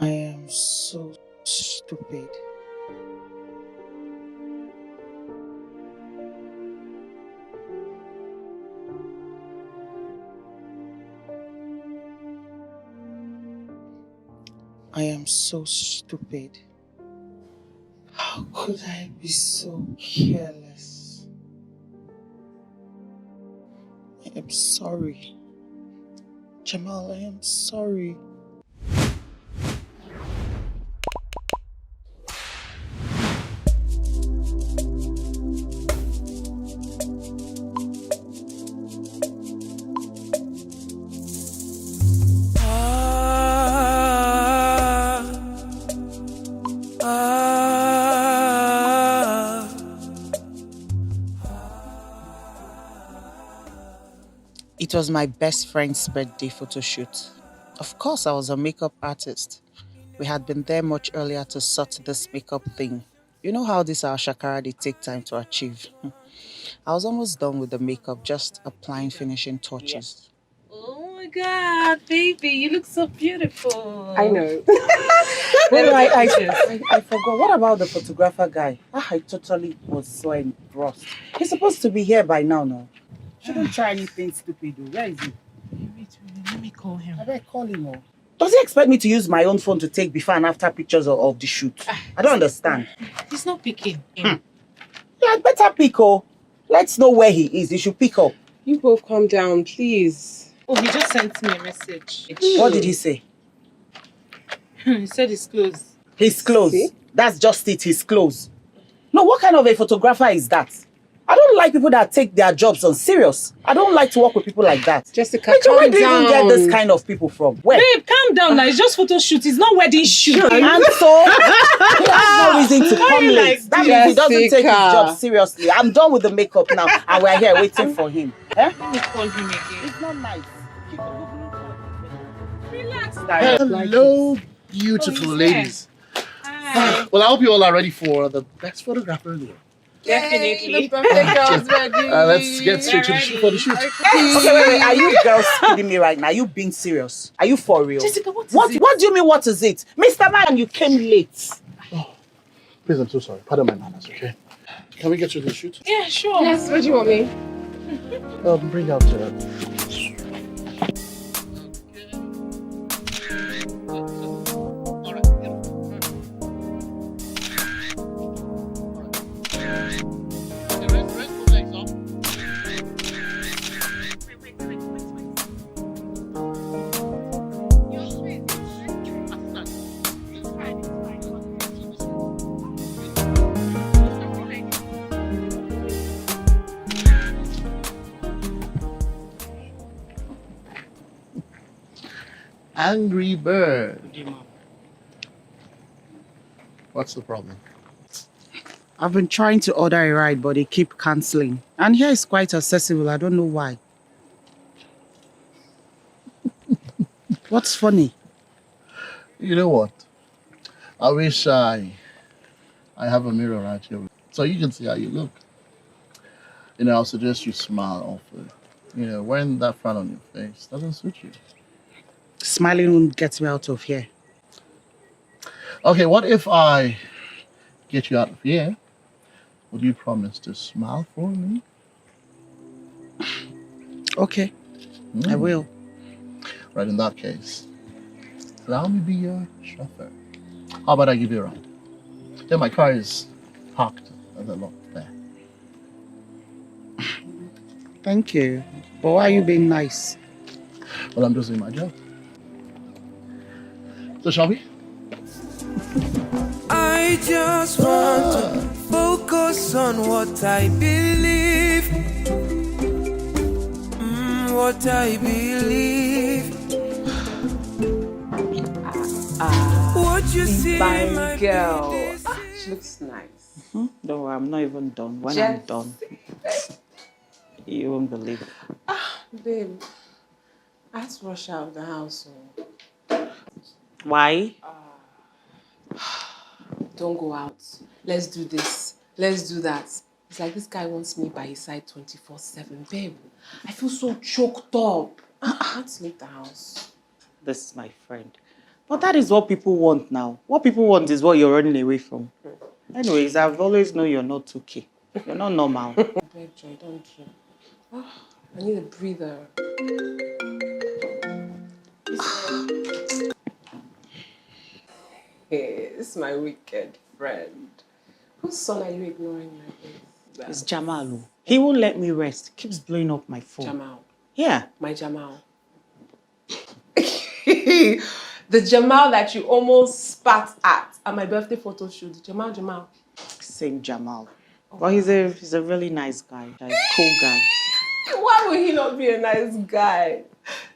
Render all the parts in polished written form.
I am so stupid. I am so stupid. How could I be so careless? I am sorry. Jamal, I am sorry. It was my best friend's birthday photo shoot. Of course, I was a makeup artist. We had been there much earlier to sort this makeup thing. You know how this our shakara they take time to achieve. I was almost done with the makeup, just applying finishing touches. Oh my God, baby, you look so beautiful. I know. No, I forgot. What about the photographer guy? I totally was so engrossed. He's supposed to be here by now, no? Shouldn't try anything stupid, though. Where is he? Wait, let me call him. I better call him. Oh. Does he expect me to use my own phone to take before and after pictures of the shoot? I don't understand. He's not picking. Yeah, I'd better pick, oh. Let's know where he is. He should pick up. You both calm down, please. Oh, he just sent me a message. What did he say? He said he's closed. He's closed. See? That's just it. He's closed. No, what kind of a photographer is that? I don't like people that take their jobs on serious. I don't like to work with people like that. Jessica, Where calm do you even get this kind of people from? Where? Babe, calm down now. It's just photo shoot. It's not wedding shoot. And so, he has no reason to come late. That means he doesn't take his job seriously. I'm done with the makeup now, and we're here waiting for him. Eh? Let me call him again. It's not nice. Relax. Hello, beautiful ladies. Hi. Well, I hope you all are ready for the best photographer in the world. Definitely. The perfect girl's ready. Let's get straight to the shoot for the shoot. Okay, wait. Are you girls kidding me right now? Are you being serious? Are you for real? Jessica, what What do you mean, what is it? Mr. Man, you came late. Oh, please, I'm so sorry. Pardon my manners, okay? Can we get to the shoot? Yeah, sure. Yes, what do you want me? Bring out Angry Bird. What's the problem? I've been trying to order a ride, but they keep cancelling. And here is quite accessible. I don't know why. What's funny? You know what? I wish I have a mirror right here, so you can see how you look. You know, I'll suggest you smile often. You know, wearing that frown on your face doesn't suit you. Smiling won't get me out of here. Okay, what if I get you out of here? Would you promise to smile for me? Okay, I will. Right, in that case, allow me be your chauffeur. How about I give you a ride? Yeah, my car is parked at the lot there. Thank you. But why are you being nice? Well, I'm just doing my job. So, shall we? I just want to focus on what I believe. What I believe. What you see, Fine might girl. be this. She looks nice. Don't worry, I'm not even done. When I'm done, you won't believe. Babe, I have to rush out of the house. Why? Don't go out. Let's do this. Let's do that. It's like this guy wants me by his side 24/7. Babe, I feel so choked up. I can't leave the house. This is my friend. But that is what people want now. What people want is what you're running away from. Anyways, I've always known you're not okay. You're not normal. Babe, Joy, don't do. I need a breather. Hey, this is my wicked friend. Whose son are you ignoring like this? It's Jamal. He won't let me rest. He keeps blowing up my phone. Jamal. Yeah. My Jamal. The Jamal that you almost spat at my birthday photo shoot. Jamal. Same Jamal. But he's a really nice guy. Like, cool guy. Why would he not be a nice guy?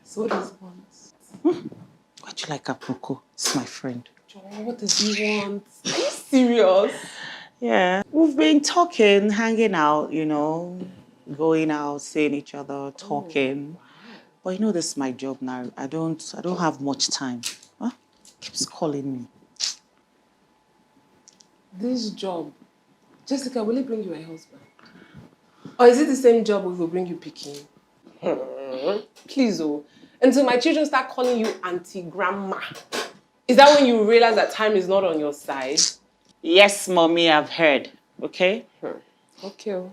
So what does he want? Why'd you like Aproko? It's my friend. John, what does he want? Are you serious? Yeah. We've been talking, hanging out, going out, seeing each other, talking. But this is my job now. I don't have much time. Huh? Keeps calling me. This job. Jessica, will it bring you a husband? Or is it the same job we will bring you picking? Please, until my children start calling you auntie grandma. Is that when you realize that time is not on your side? Yes, mommy, I've heard. Okay? Okay.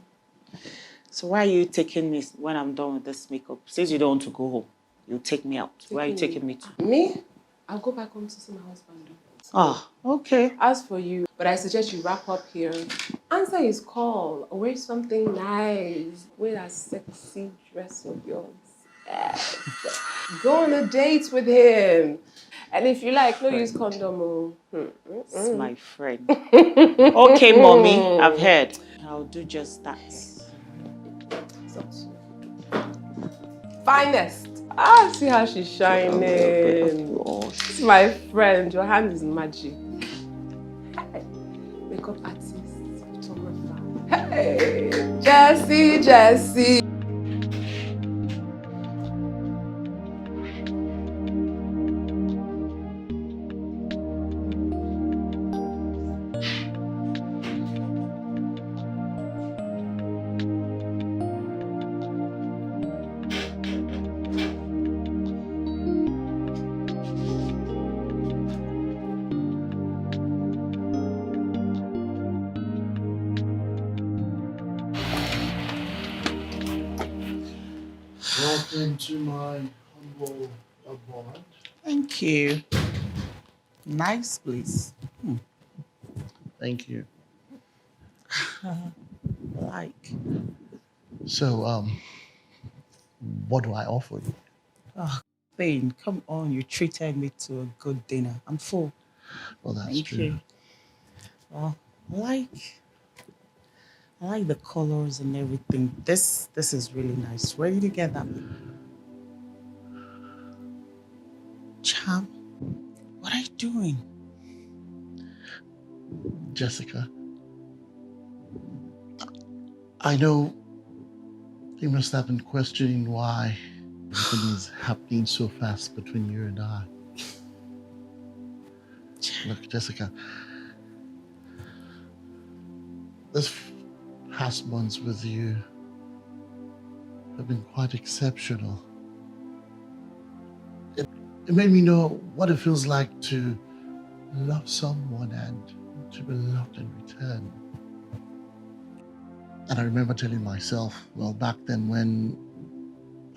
So why are you taking me when I'm done with this makeup? Since you don't want to go home, you take me out. Where are you taking me to? Me? I'll go back home to see my husband. Okay. As for you, but I suggest you wrap up here. Answer his call. Wear something nice. Wear that sexy dress of yours. Yes. Go on a date with him. And if you like, no use condom. It's my friend. Okay, mommy, I've heard. I'll do just that. Finest. See how she's shining. She's my friend. Your hand is magic. Hey. Makeup artist, photographer. Hey, Jessie. Welcome to my humble abode. Thank you. Nice place. Thank you. Like. So, what do I offer you? Thane, come on. You treated me to a good dinner. I'm full. Well, that's Thank true. you. Well, I like the colors and everything. This is really nice. Where did you get that? Cham, what are you doing? Jessica, I know you must have been questioning why everything is happening so fast between you and I. Look, Jessica, this past months with you have been quite exceptional. It made me know what it feels like to love someone and to be loved in return. And I remember telling myself, well, back then when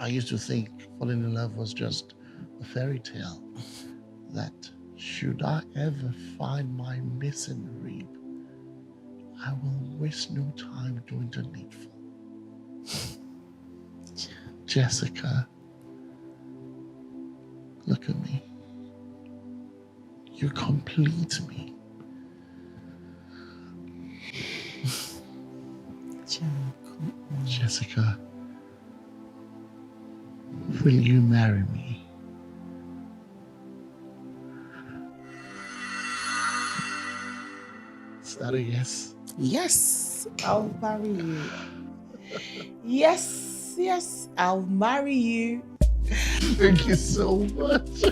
I used to think falling in love was just a fairy tale. That should I ever find my missing rib, I will waste no time doing the needful. Jessica, look at me. You complete me. Jessica, will you marry me? Is that a yes? Yes, I'll marry you. Yes, yes, I'll marry you. Thank you so much.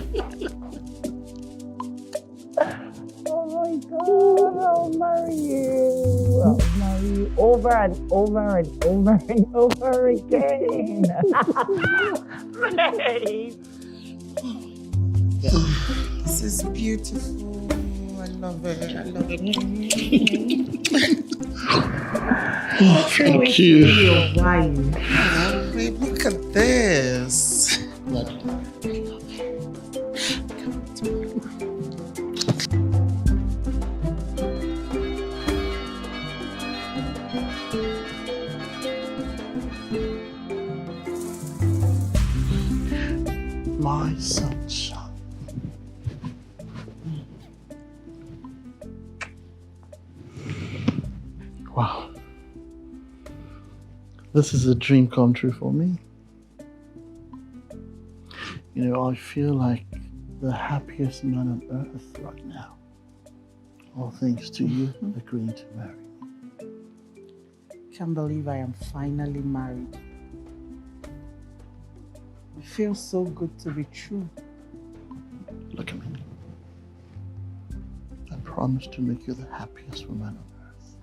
Oh my God, I'll marry you. I'll marry you over and over and over and over again. Babe. This is beautiful. I love it. I love it. Thank you. Oh, babe, look at this. My sunshine. Wow. This is a dream come true for me. You know, I feel like the happiest man on earth right now. All thanks to you agreeing to marry me. Can't believe I am finally married. It feels so good to be true. Look at me. I promise to make you the happiest woman on earth.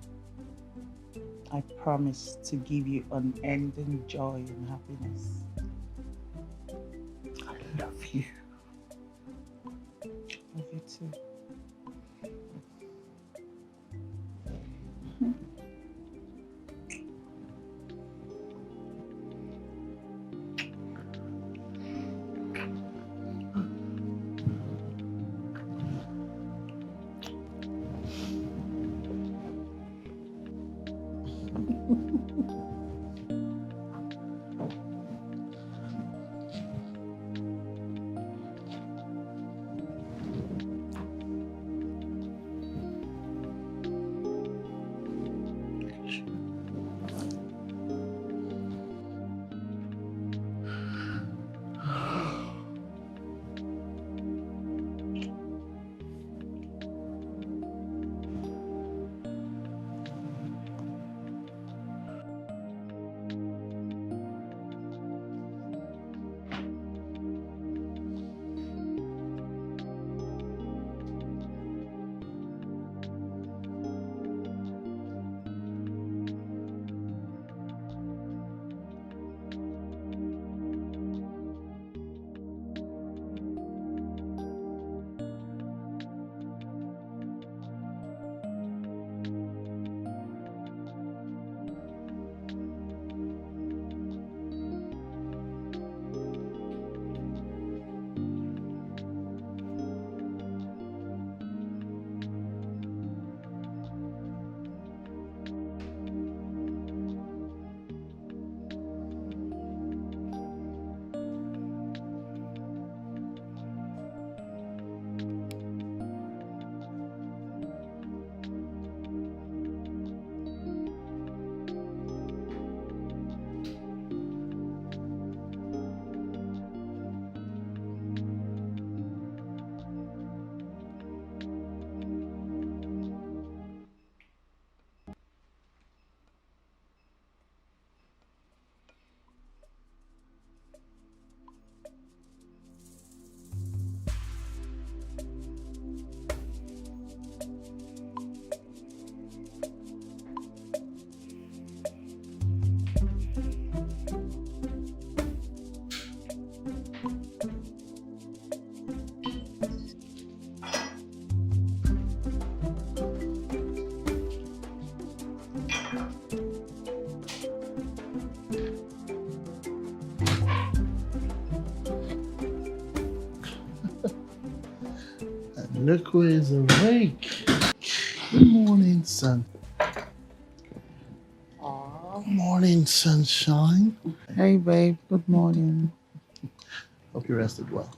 I promise to give you unending joy and happiness. I love you. Love you too. Nuku is awake. Good morning, sun. Aw. Good morning, sunshine. Hey, babe. Good morning. Hope you rested well.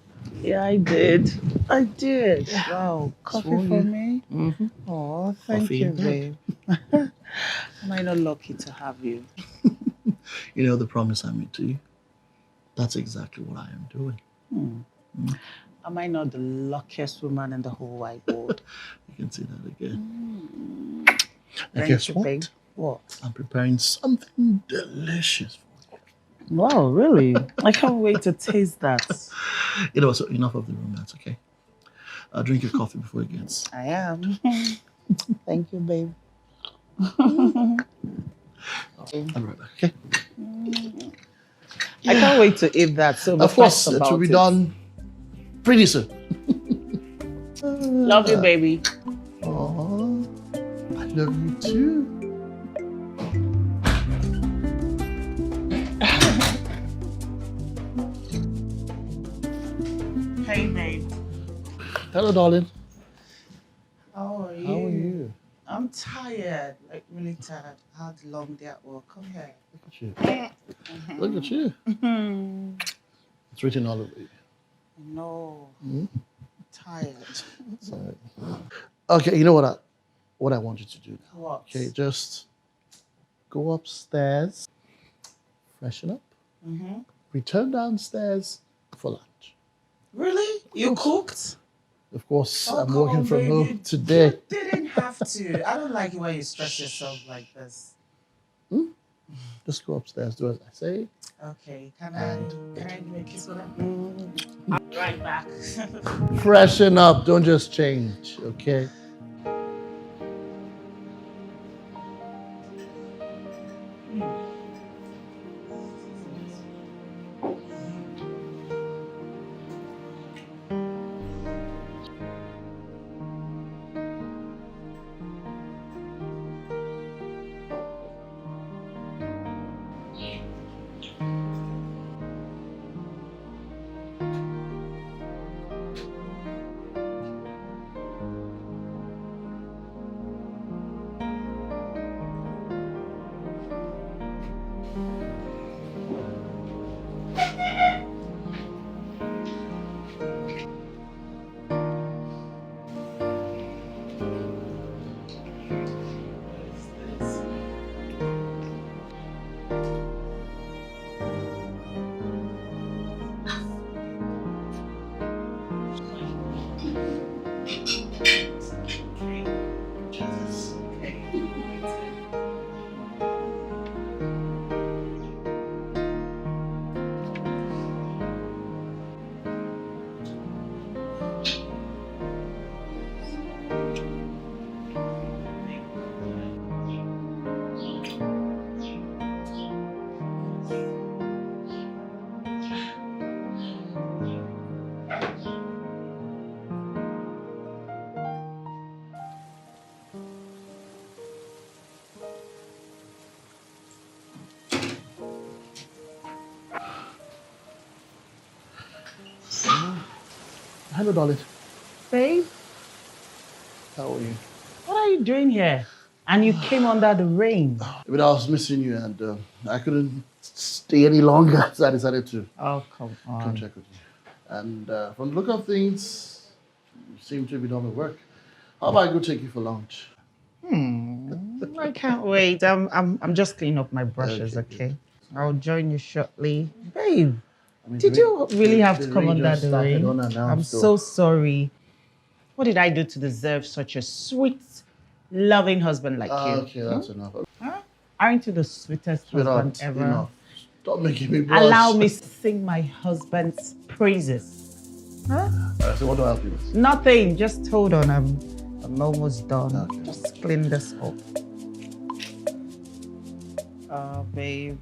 Yeah, I did. I did. Wow. Coffee for for you. me? Mm-hmm. Oh, thank Coffee you, in bed. babe. Am I not lucky to have you? You know the promise I made to you? That's exactly what I am doing. Am I not the luckiest woman in the whole wide world? You can see that again. And Thank guess you, what? babe. What? I'm preparing something delicious for Wow, really? I can't wait to taste that. you. You know, so enough of the romance, okay? I'll drink your coffee before it gets. I am. Thank you, babe. I'll be right back, okay? I can't wait to eat that. So be Of course, fast it about will be it. done pretty soon. Love you, baby. Oh, I love you too. Hey, babe. Hello, darling. How are you? How are you? I'm tired, like really tired. I had a long day at work. Come here. Look at you. Look at you. It's written all over you. No, Hmm? tired. Sorry. Okay, you know what I want you to do now. What? Okay, just go upstairs, freshen up, return downstairs for lunch. Really? You cooked? Of course, Oh, I'm come working on, from baby. home today. You didn't have to. I don't like it when you stress yourself like this. Just go upstairs, do as I say. Okay, can I give you a kiss for that? I'll be right back. Freshen up, don't just change, okay? Hello, darling. Babe, How are you? what are you doing here? And you came under the rain. But I was missing you and I couldn't stay any longer, so I decided to Oh, come come on. check with you. And from the look of things, you seem to be done with work. How about I go take you for lunch? I can't wait. I'm just cleaning up my brushes, Okay, okay? I'll join you shortly. Babe, I mean, did you really have to the come rain under just the started rain? unannounced, I'm though. so sorry. What did I do to deserve such a sweet, loving husband like you? Okay, that's enough. Huh? Aren't you the sweetest husband Sweetheart, ever? enough. Stop making me blush. Allow me to sing my husband's praises. Huh? Alright, so what do I help you with? Nothing. Just hold on. I'm almost done. Okay. Just clean this up. Oh, babe.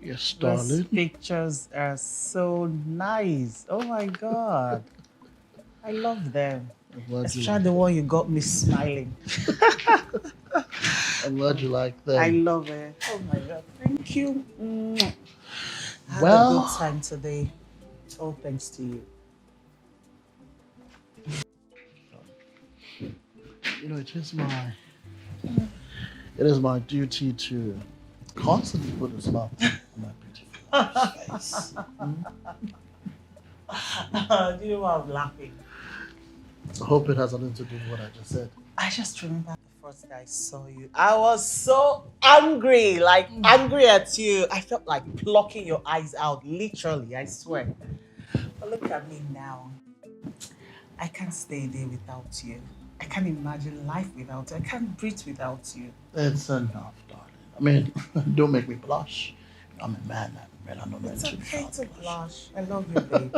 Yes, Those darling. pictures are so nice. Oh my God. I love them. I'm glad, Especially the one you got me smiling. I'm glad you like them. I love it. Oh my God. Thank you. I had a Well- good time today. All thanks to you. it is my duty to constantly put a smile on my beautiful face. Do you know why I'm laughing? I hope it has nothing to do with what I just said. I just remember the first day I saw you. I was so angry, like angry at you. I felt like plucking your eyes out, literally, I swear. But look at me now. I can't stay a day without you. I can't imagine life without you. I can't breathe without you. It's enough, darling. I mean, don't make me blush. I'm a man. I'm not meant It's to okay to blush. blush. I love you, babe.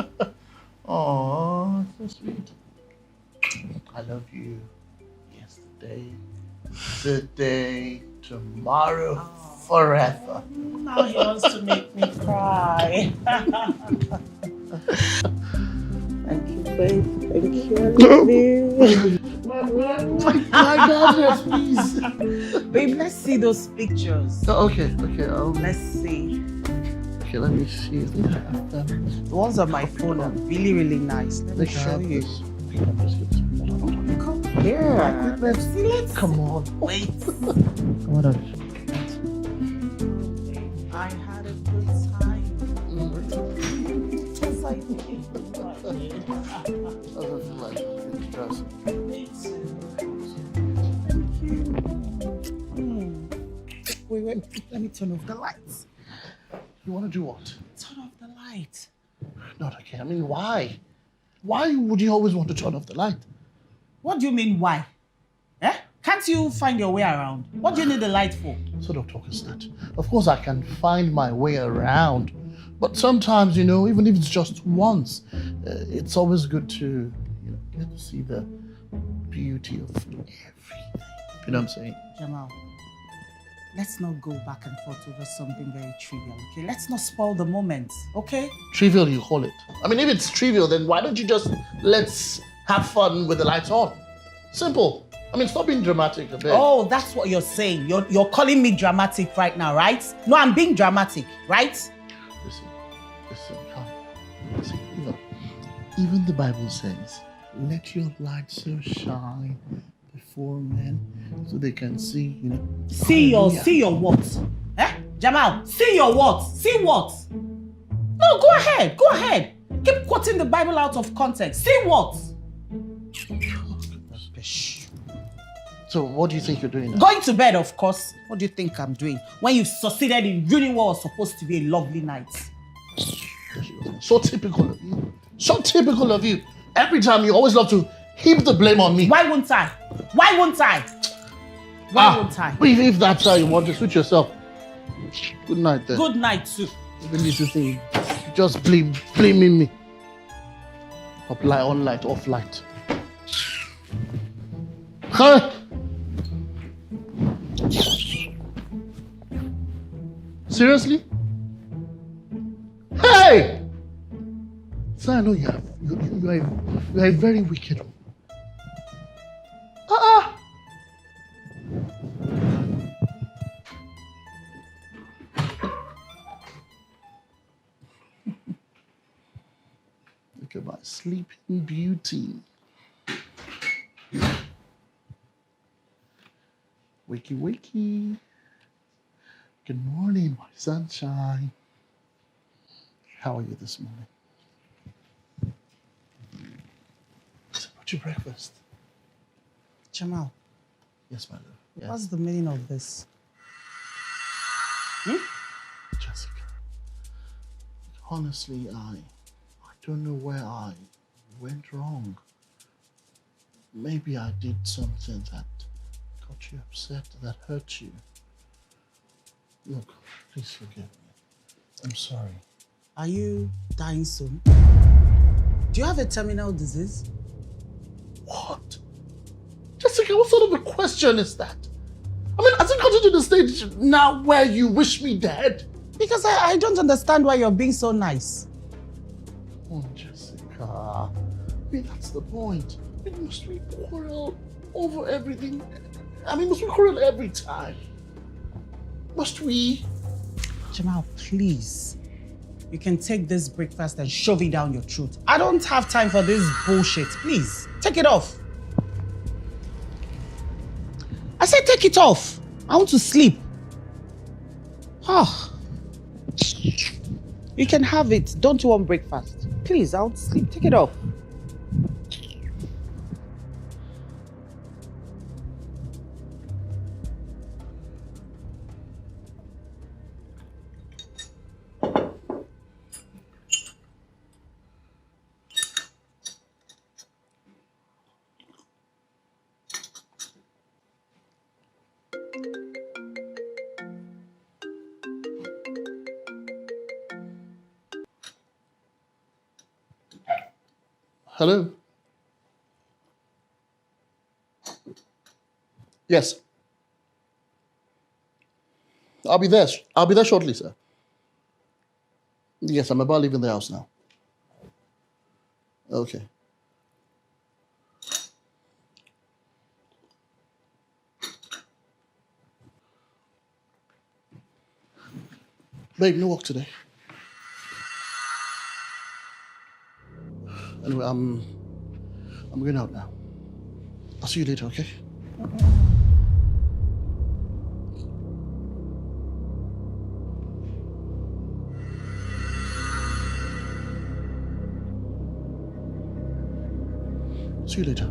Oh, so sweet. I love you. Yesterday, today, tomorrow, forever. Now he wants to make me cry. Thank you, babe. Thank you. I love you. My goodness, please. Babe, let's see those pictures. Oh, okay. Let's see. Okay, let me see. I think I have them. The ones on my phone are really, really nice. Let me show you. Okay, I'm just getting some. Come here. Let's Come on. wait. What else? I had a good time. Yes, I did. Doesn't like it's just. Me too. Thank you. Wait. Let me turn off the lights. You want to do what? Turn off the light. Not okay. I mean, why? Why would you always want to turn off the light? What do you mean, why? Eh? Can't you find your way around? What do you need the light for? What sort of talk is that? Of course, I can find my way around. But sometimes, even if it's just once, it's always good to, get to see the beauty of everything. You know what I'm saying? Jamal, let's not go back and forth over something very trivial, okay? Let's not spoil the moment, okay? Trivial, you call it. I mean, if it's trivial, then why don't you just let's have fun with the lights on? Simple. I mean, stop being dramatic a bit. Oh, that's what you're saying. You're calling me dramatic right now, right? No, I'm being dramatic, right? Listen, come. See, even the Bible says, let your light so shine before men so they can see, See your what? Eh? Jamal, see your what? See what? No, go ahead. Keep quoting the Bible out of context. See what? So what do you think you're doing now? Going to bed, of course. What do you think I'm doing? When you succeeded in ruining what was supposed to be a lovely night. So typical of you. So typical of you. Every time you always love to heap the blame on me. Why won't I? Why won't I? If that's how you want to suit yourself. Good night then. Good night too. Even if you think just blaming me. Up light, on light, off light. Huh? Seriously? Hey! So I know you are a very wicked one. Look at my sleeping beauty. Wakey, wakey. Good morning, my sunshine. How are you this morning? What's your breakfast? Jamal, Yes, my love. Yes. what's the meaning of this? Jessica, honestly, I don't know where I went wrong. Maybe I did something that got you upset, that hurt you. Look, please forgive me. I'm sorry. Are you dying soon? Do you have a terminal disease? What? Jessica, what sort of a question is that? I mean, has it gotten to the stage now where you wish me dead? Because I don't understand why you're being so nice. Oh, Jessica. I mean, that's the point. I mean, must we quarrel over everything? I mean, must we quarrel every time? Must we? Jamal, please. You can take this breakfast and shove it down your throat. I don't have time for this bullshit. Please, take it off. said take it off. I want to sleep. Ah. You can have it. Don't you want breakfast? Please, I want to sleep. Take it off. Hello? Yes. I'll be there. I'll be there shortly, sir. Yes, I'm about leaving the house now. Okay. Babe, no work today. Anyway, I'm going out now. I'll see you later, okay? See you later.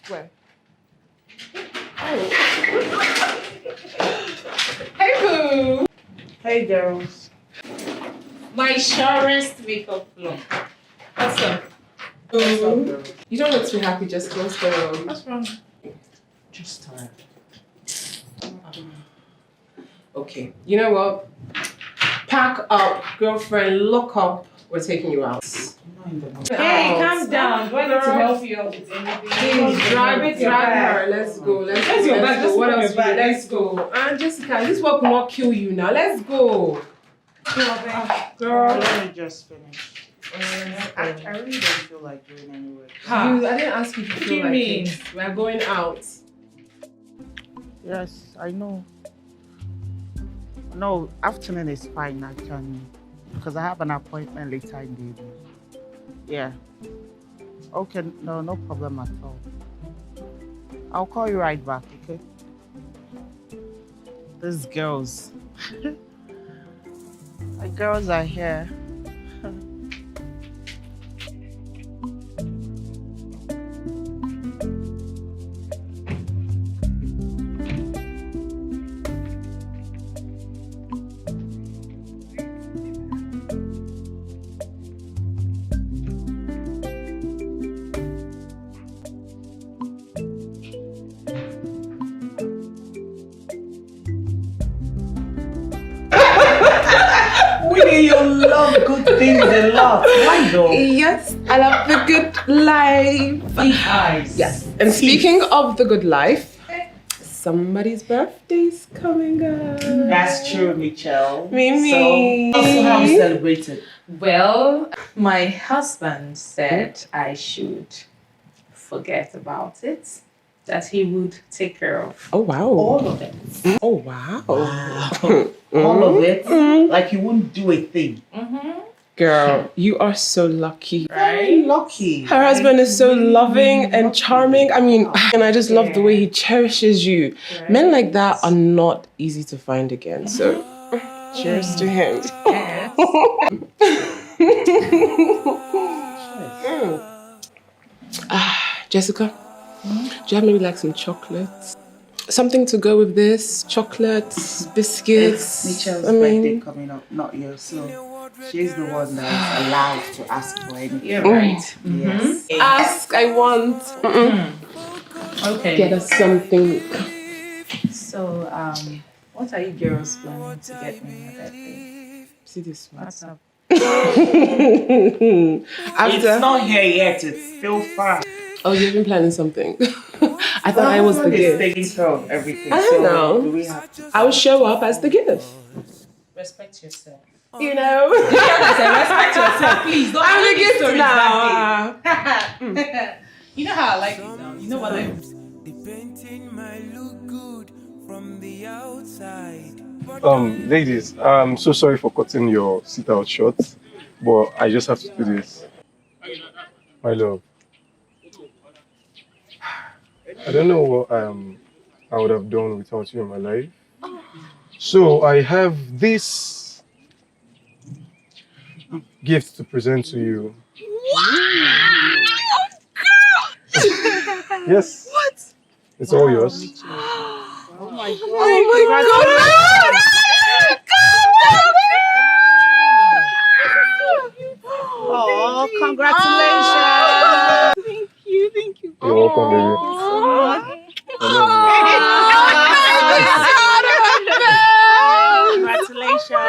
Where? Hey, boo! Hey, girls. My surest makeup look. What's up? You don't look too happy, just what's going on? What's wrong? Just tired. Okay, you know what? Pack up, girlfriend, lock up. We're taking you out. Hey, calm down. Do I need to Girl. help you out with anything? Please, drag her. Let's go. Let's Where's go. your Let's bag? go. Just What put else? your bag. Let's go. And Jessica, this work will not kill you now. Let's go. Girl. Let me just finish. I really don't feel like doing any work. Ha. I didn't ask you to What do feel you like mean? it. We're going out. Yes, I know. No, afternoon is fine, I can, because I have an appointment later in the evening. Yeah. Okay, no problem at all. I'll call you right back, okay? These girls. The girls are here. Winnie, you love good things a lot. Why though? Yes, I love the good life. Big eyes. Yes. And speaking of the good life, somebody's birthday's coming up. That's true, Michelle. Mimi. So, also how we celebrated. Well, my husband said I should forget about it. That he would take care of Oh wow. all of it. Oh wow. All of it. Like you wouldn't do a thing. Girl, you are so lucky. Very lucky. Her husband is so loving and charming. I mean, and I just love the way he cherishes you. Men like that are not easy to find again. So, cheers to him. Yes. Jessica, do you have maybe like some chocolates? Something to go with this? Chocolates, biscuits? Michelle's I mean, birthday coming up, not yours. So she's the one that's allowed to ask for anything. You're right. Yes. ask, I want. Okay. Get us something. So, what are you girls planning to get me on my birthday? See this one. What's up? After, It's not here yet. It's still far. oh, you've been planning something. I thought I was the It's gift. taking care of everything. I don't so know. Do we have to? I will show up as the gift. Respect yourself. You know? Respect yourself, please. Don't I'm tell the me gift stories now. that day. You know how I like it now. You know what I The painting might look good from the outside. Ladies, I'm so sorry for cutting your sit out short, but I just have to do this. My love, I don't know what I would have done without you in my life. So I have this gift to present to you. Yes. What? It's all yours. Oh my God. Oh my God! Oh, congratulations. Thank you. You're welcome, baby. I Congratulations.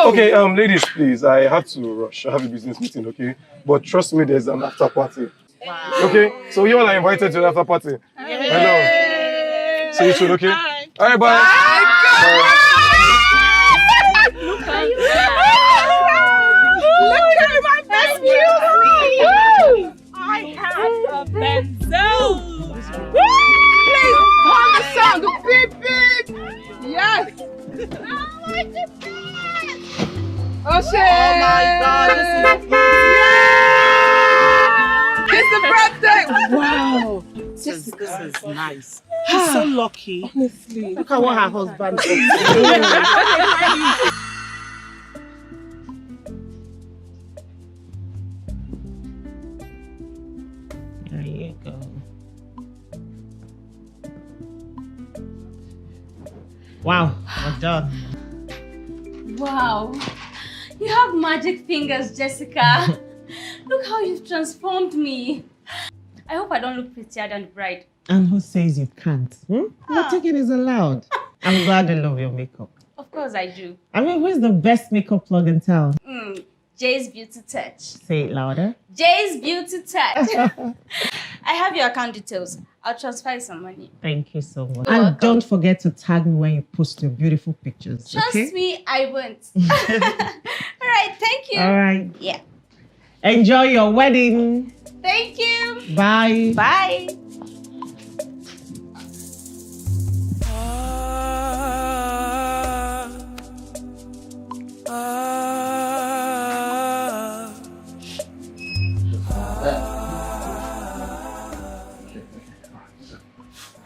Okay, ladies, please. I have to rush. I have a business meeting, okay? But trust me, there's an after party. Wow. Okay? So you all are invited to the after party. Hello. See you soon, okay? All right, bye. Look at my best music. I have a benzo. Please turn the sound. Beep beep. Yes. Oh my goodness. Oh shit. Oh my God. It's the birthday. Wow. This is nice. She's so lucky. Honestly. Look at what her husband did. There you go. Wow, well done. Wow, you have magic fingers, Jessica. Look how you've transformed me. I hope I don't look prettier than the bride. And who says you can't? Nothing is allowed. I'm glad you love your makeup. Of course I do. I mean, who's the best makeup plug in town? Jay's Beauty Touch. Say it louder. Jay's Beauty Touch. I have your account details. I'll transfer you some money. Thank you so much. You're And welcome. don't forget to tag me when you post your beautiful pictures. Trust okay? me, I won't. All right, thank you. All right. Yeah. Enjoy your wedding. Thank you. Bye. Bye.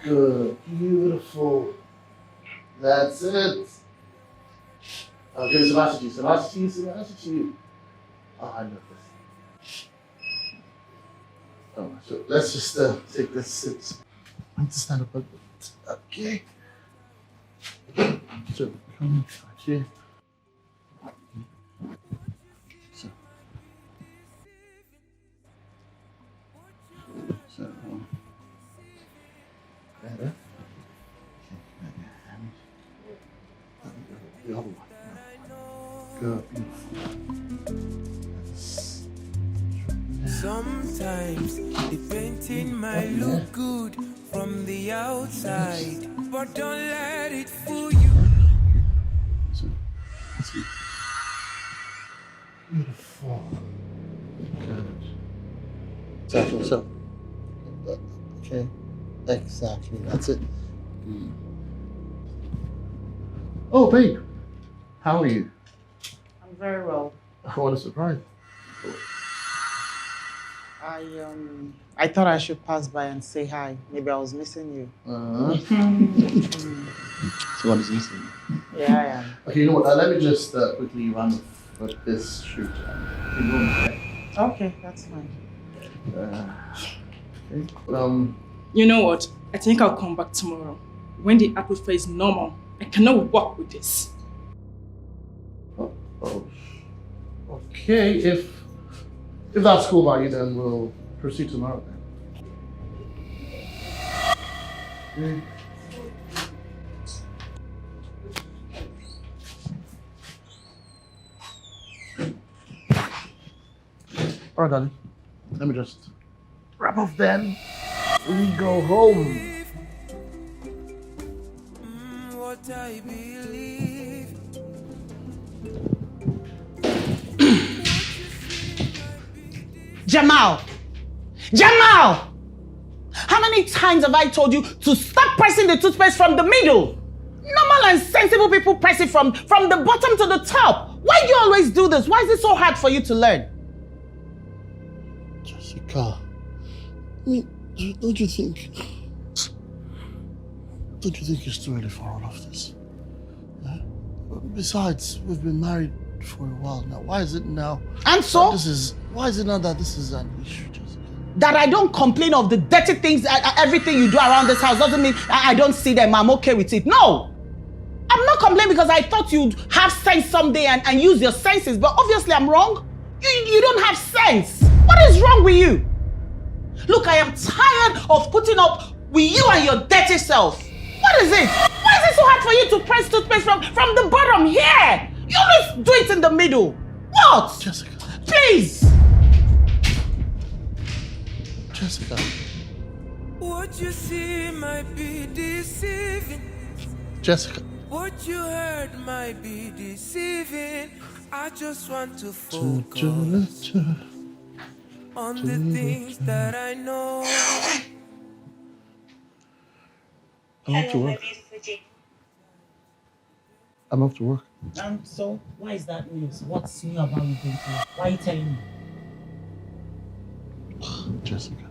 Good, beautiful. That's it. I'll give it some attitude, some attitude, some attitude. Oh, I love this. Oh, so let's just take this sit. I need to stand up a bit. Okay. So, come right here. So. Better. The other one. Good, beautiful. Sometimes the painting might look good from the outside, but don't let it fool you. Beautiful. Good. Exactly. So, okay. Exactly. That's it. Oh, babe. How are you? I'm very well. What a surprise. I thought I should pass by and say hi. Maybe I was missing you. So what is missing? Yeah, I am. Okay, you know what? Let me just quickly run with this shoot. Okay, that's fine. Okay. You know what? I think I'll come back tomorrow. When the atmosphere is normal, I cannot work with this. Oh. Okay, if that's cool by you, then we'll proceed tomorrow then. All right, darling. Let me just wrap up then. We go home. What I believe. Jamal! Jamal! How many many times have I told you to stop pressing the toothpaste from the middle? Normal and sensible people press it from the bottom to the top. Why do you always do this? Why is it so hard for you to learn? Jessica, I mean, don't you think it's too early for all of this? Yeah? Besides, we've been married for a while now. Why is it now? And so? Why is it now that this is an issue, Jessica? That I don't complain of the dirty things, everything you do around this house doesn't mean I don't see them. I'm okay with it. No! I'm not complaining because I thought you'd have sense someday and use your senses, but obviously I'm wrong. You don't have sense. What is wrong with you? Look, I am tired of putting up with you and your dirty self. What is it? Why is it so hard for you to press toothpaste from the bottom here? You always do it in the middle. What? Jessica. Please. Jessica. What you see might be deceiving. Jessica. What you heard might be deceiving. I just want to focus on the things that I know. I'm off to work. I'm off to work. So, why is that news? What's new about you going to work? Why are you telling me? Jessica.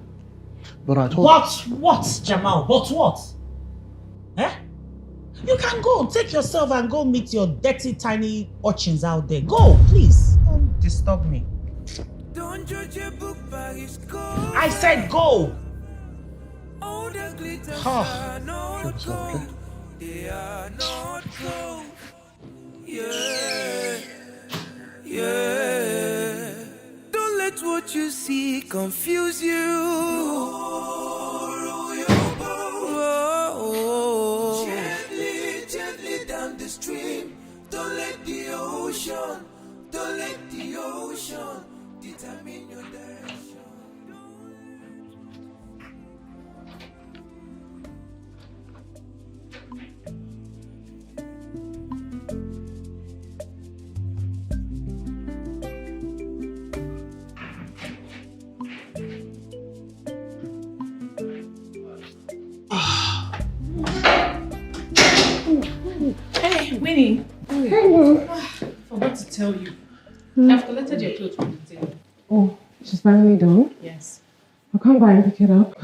But I told What, Jamal? But what? Eh? You can go. Take yourself and go meet your dirty, tiny urchins out there. Go, please. Don't disturb me. Don't judge a book by its cover. I said go. All the glitters Huh. are not gold. They are not gold. Yeah. Yeah. Don't let what you see confuse you. Row your boat. Oh. Gently down the stream. Don't let the ocean determine your direction. Hey, Winnie. I forgot to tell you. I've collected your clothes from the table. Oh, she's finally done? Yes. I'll come by and pick it up.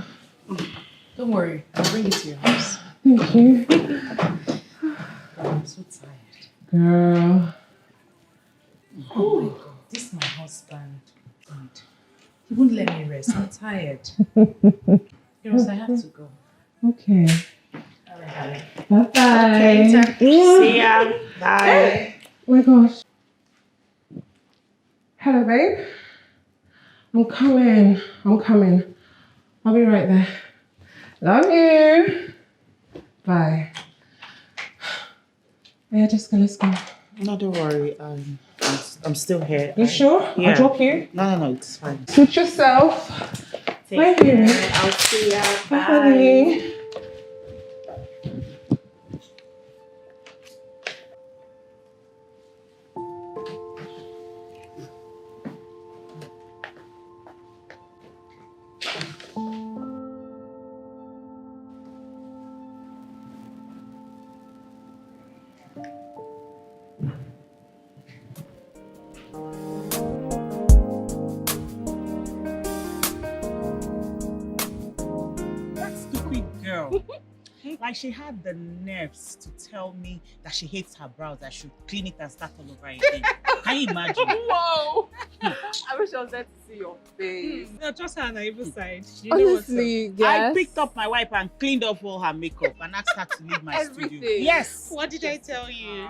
Don't worry, I'll bring it to your house. Thank you. I'm so tired. Girl. Oh my god, this is my husband. And he won't let me rest. I'm tired. Girls, I have to go. Okay. Alright, darling. Bye-bye. Okay, see ya. Bye. Oh my gosh. Hello, babe. I'm coming. I'll be right there. Love you. Bye. Yeah, Jessica, let's go. No, don't worry. I'm still here. You sure? Yeah. I'll drop you. No, it's fine. Suit yourself. Bye, baby. I'll see ya. Bye, honey. That stupid girl. Like she had the nerves to tell me that she hates her brows. I should clean it and start all over again. Can you imagine? Whoa. I wish I was there to see your face. No, trust her on the evil side. She Honestly, I picked up my wipe and cleaned off all her makeup and asked her to leave my studio. Everything. Yes. What did I tell you?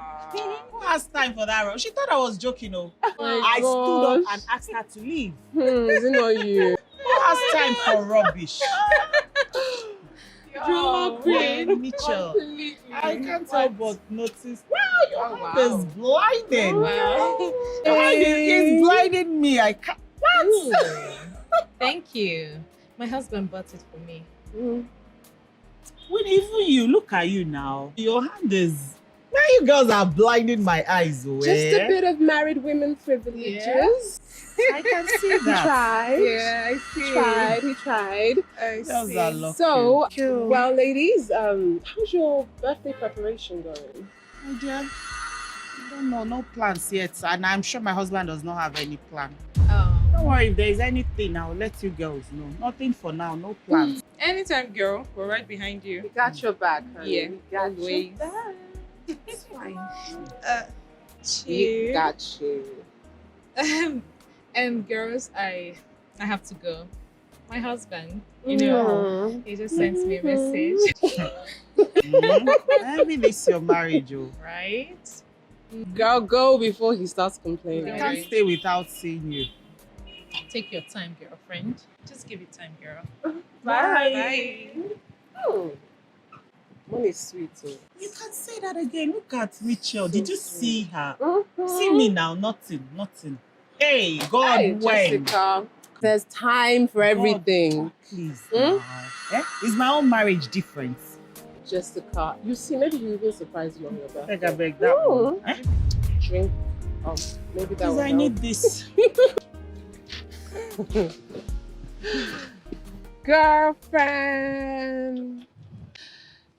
Who has time for that? She thought I was joking. Oh. my I stood up gosh. and asked her to leave. Is it not you? Who has time for rubbish? Drama queen. Mitchell. Completely. I can't help but notice. Wow, your wow. hand is blinded. Wow. Your hand is blinding me. I can't. What? Thank you. My husband bought it for me. When even you look at you now, your hand is You girls are blinding my eyes. Just a bit of married women privileges. I can see He that. tried. Yeah, I see. He tried. I Girls see. are lucky. So, Cool. well, ladies, how's your birthday preparation going? Oh dear. I don't know, no plans yet. And I'm sure my husband does not have any plan. Oh. Don't worry, if there is anything, I'll let you girls know. Nothing for now, no plans. Anytime, girl. We're right behind you. We got your back, honey. Yeah, We got always. your back. It's fine. We got you. And girls, I have to go. My husband, you know, he just sends me a message. I mean, it's your marriage, oh. Right? Girl, go before he starts I complaining. can't stay without seeing you. Take your time, girlfriend. Just give it time, girl. Bye. Oh. Money is sweet, too. You can say that again. Look at Mitchell. Did you see her? Mhm. See me now. Nothing. Hey, God, Hey, when? Jessica, there's time for everything. Please. Hmm? Now. Is my own marriage different? Jessica, you see, maybe he even surprise you on your birthday. I beg that one. Drink. Maybe that Because will I help. need this. Girlfriend.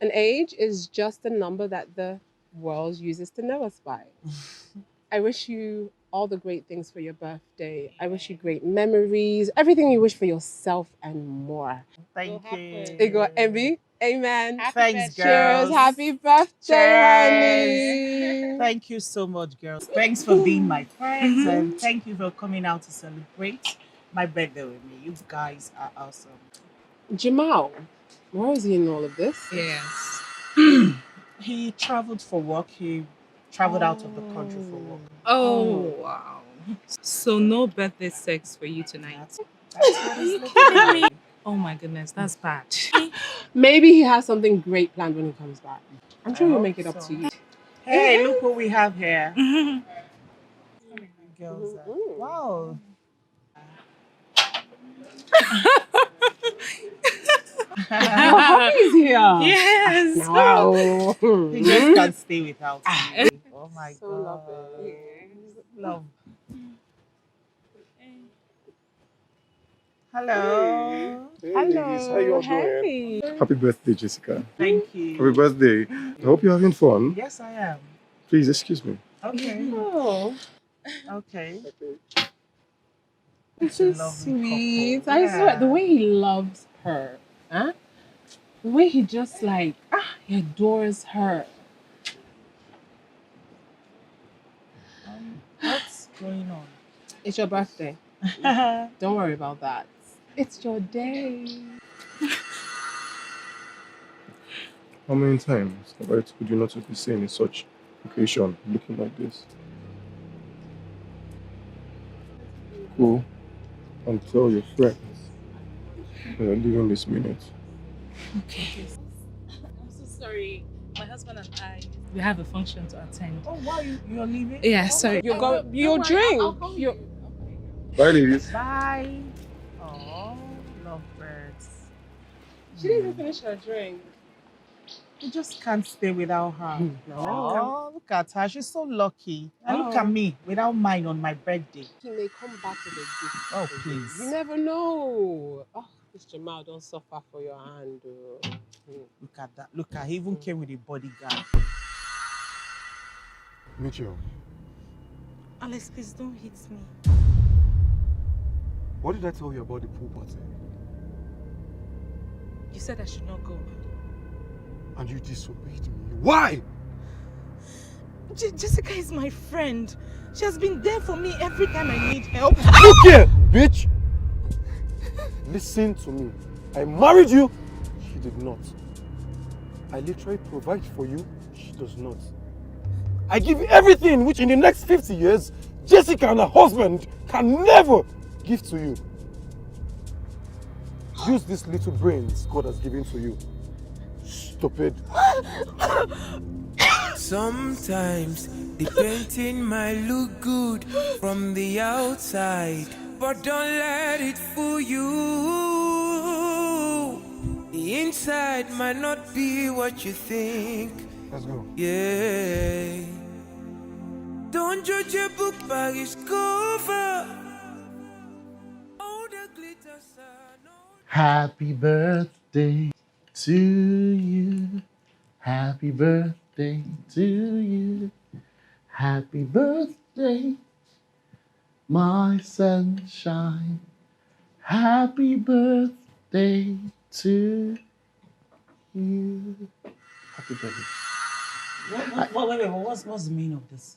An age is just a number that the world uses to know us by. I wish you all the great things for your birthday. I wish you great memories, everything you wish for yourself and more. Thank you. There you go, Emmy. Amen. Thanks, Cheers. girls. Happy birthday, honey. Thank you so much, girls. Thanks for being my friends and thank you for coming out to celebrate my birthday with me. You guys are awesome. Jamal, where is he in all of this? Yes. He traveled for work. He traveled out of the country for work. Oh, wow. So no birthday sex for you tonight. Are you kidding me? Oh my goodness, that's bad. Maybe he has something great planned when he comes back. I'm sure I he'll hope make it up so. to you. Hey, look who we have here. Girls, wow. Your hubby is here. Yes. Wow. He just can't stay without me. Oh my So God. lovely. Love. Hello. Hey, ladies, how you all doing? Happy birthday, Jessica. Thank you. Happy birthday. I hope you're having fun. Yes, I am. Please excuse me. Okay. Oh, Okay. it's a so lovely sweet. couple. I swear, Yeah. the way he loves her, huh? The way he just like, he adores her. What's going on? It's your birthday. Don't worry about that. It's your day. How many times have I told you not to be seen in such occasion looking like this? Go and tell your friends we are leaving this minute. Okay. I'm so sorry. My husband and I, we have a function to attend. Oh, wow, you're leaving? Yeah, sorry. You got your drink. Your- Bye, ladies. Bye. Oh, lovebirds. She didn't even finish her drink. You just can't stay without her. No. Oh, look at her. She's so lucky. And look at me without mine on my birthday. He may come back with a gift. Oh, please. You never know. Oh, this Jamal, don't suffer for your hand. Look at that. Look at he even came with a bodyguard. Mitchell, Alex, please don't hit me. what did I tell you about the pool party? You said I should not go. And you disobeyed me. Why? Jessica is my friend. She has been there for me every time I need help. Look here, bitch! Listen to me. I married you. She did not. I literally provide for you. She does not. I give you everything which in the next 50 years, Jessica and her husband can never give to you. Use these little brains God has given to you. Stupid. Sometimes the painting might look good from the outside, but don't let it fool you. The inside might not be what you think. Let's go. Yeah. Don't judge a book by its cover. All the glitters are no. Happy birthday to you. Happy birthday to you. Happy birthday, my sunshine. Happy birthday to you. Happy birthday. What's the meaning of this?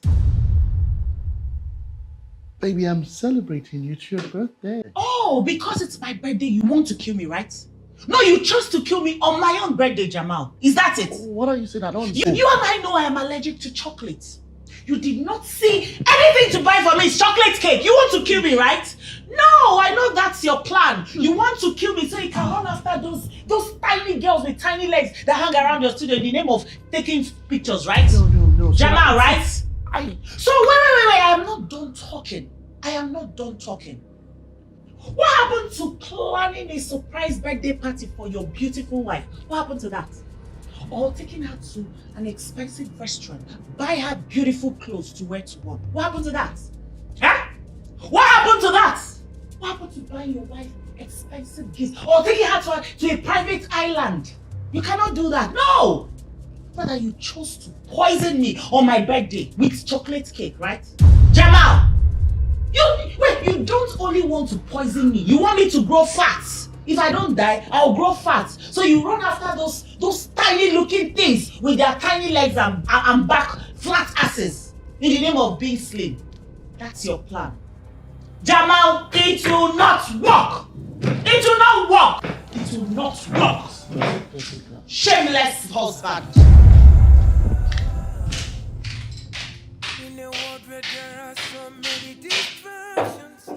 Baby, I'm celebrating you. It's your birthday. Oh, because it's my birthday, you want to kill me, right? No, you chose to kill me on my own birthday, Jamal. Is that it? What are you saying? I don't You know. and I know I am allergic to chocolate. You did not see anything to buy for me. It's chocolate cake. You want to kill me, right? No, I know that's your plan. You want to kill me so you can run after those tiny girls with tiny legs that hang around your studio in the name of taking pictures, right? No. Jamal, right? So wait. I am not done talking. What happened to planning a surprise birthday party for your beautiful wife? What happened to that? Or taking her to an expensive restaurant, buy her beautiful clothes to wear to work? What happened to that? Huh? What happened to that? What happened to buying your wife expensive gifts? Or taking her to a private island? You cannot do that. No! Rather, you chose to poison me on my birthday with chocolate cake, right? Jamal! You don't only want to poison me, you want me to grow fat. If I don't die, I'll grow fat. So you run after those tiny looking things with their tiny legs and back, flat asses, in the name of being slim. That's your plan. Jamal, it will not work. It will not work. It will not work. Shameless husband. In a world where there are so many distractions,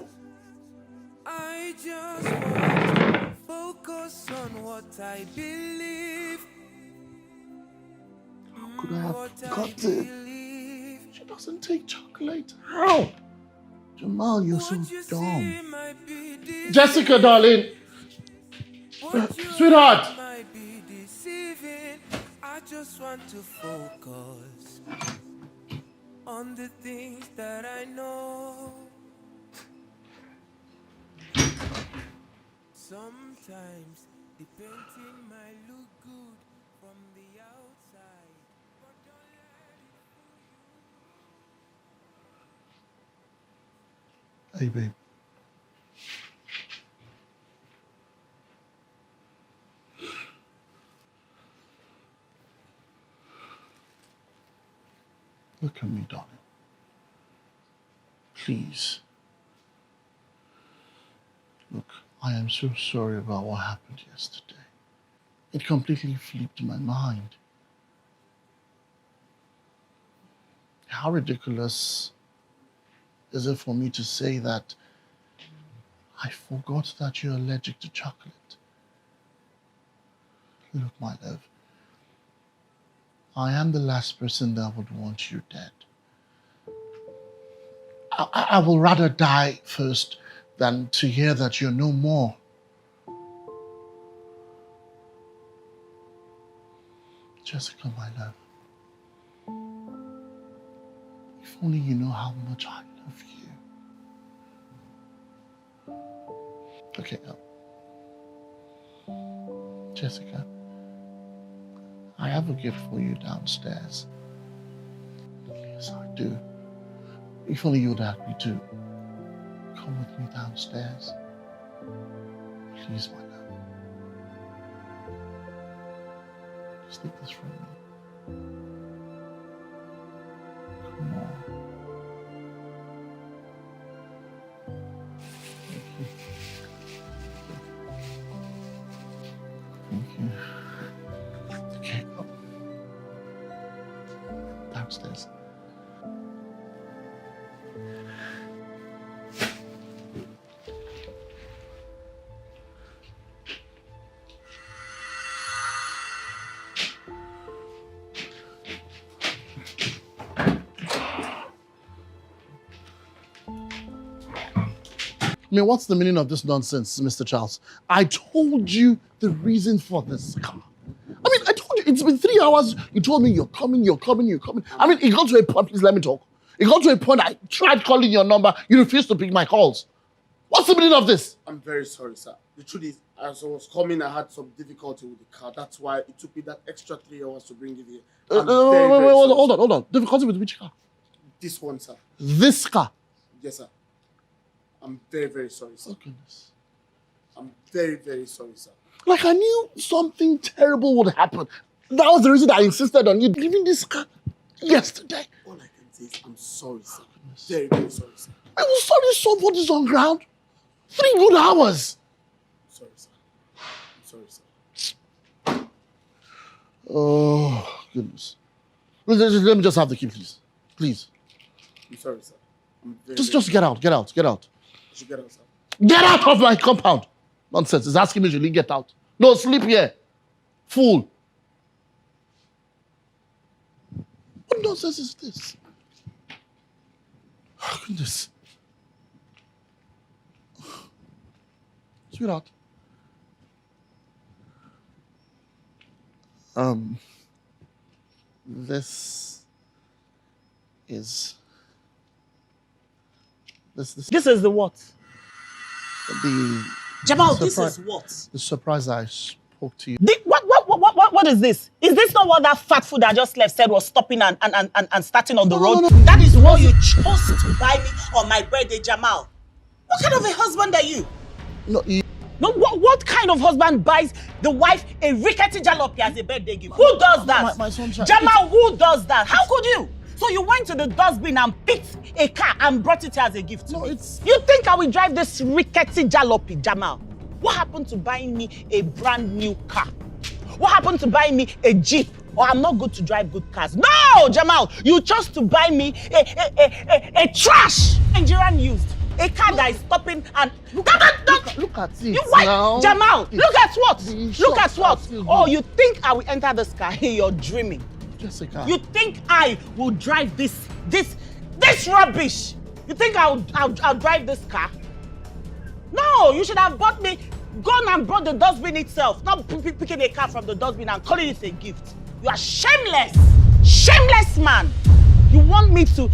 I just want to focus on what I believe. How could I have What I forgotten? believe. She doesn't take chocolate. How? Jamal, you're so What you see dumb. might be deceiving. Jessica, darling. What you Sweetheart. see might be deceiving. I just want to focus on the things that I know. Sometimes the painting might look good from the outside, but don't let it fool you. Hey, babe. Look at me, darling. Please. Look, I am so sorry about what happened yesterday. It completely flipped my mind. How ridiculous is it for me to say that I forgot that you're allergic to chocolate? Look, my love, I am the last person that would want you dead. I will rather die first than to hear that you're no more. Jessica, my love, if only you know how much I love you. Okay, Jessica, I have a gift for you downstairs. Yes, I do. If only you would agree to come with me downstairs. Please, my love. Just take this from me. Come on. Thank you. Okay, up. Downstairs. I mean, what's the meaning of this nonsense, Mr. Charles? I told you the reason for this car. I mean, I told you It's been 3 hours. You told me you're coming. I mean, it got to a point, please let me talk. It got to a point I tried calling your number. You refused to pick my calls. What's the meaning of this? I'm very sorry, sir. The truth is, as I was coming, I had some difficulty with the car. That's why it took me that extra 3 hours to bring it here. Wait, hold on. Difficulty with which car? This one, sir. This car? Yes, sir. I'm very, very sorry, sir. Oh, goodness. I'm very, very sorry, sir. Like I knew something terrible would happen. That was the reason I insisted on you leaving this car yesterday. All I can say is I'm sorry, sir. Very, very sorry, sir. I was sorry somebody is on ground. 3 good hours. Sorry, sir. I'm sorry, sir. Oh, goodness. Let me just have the key, please. Please. I'm sorry, sir. Just get out. I should get out, sir. Get out of my compound. Nonsense. He's asking me to get out. No, sleep here. Fool. What nonsense is this? Oh, goodness. Sweetheart. This is the what? The Jamal, surprise, this is what? The surprise I spoke to you. What is this? Is this not what that fat food I just left said was stopping and starting on the road? No. That is what you chose to buy me on my birthday, Jamal. What kind of a husband are you? No, what kind of husband buys the wife a rickety jalopy as a birthday gift? Who does that? My sunshine. Jamal, who does that? How could you? So you went to the dustbin and picked a car and brought it here as a gift to me. You think I will drive this rickety jalopy, Jamal? What happened to buying me a brand new car? What happened to buying me a Jeep? Or I'm not good to drive good cars. No, Jamal, you chose to buy me a trash Nigerian used. A car that is stopping and look at it. You wait, now. Jamal. Look at what? Look at what? Still Oh, good. you think I will enter this car? You're dreaming. Jessica. You think I will drive this rubbish? You think I'll drive this car? No, you should have gone and brought the dustbin itself, not picking a car from the dustbin and calling it a gift. You are shameless. Shameless man. You want me to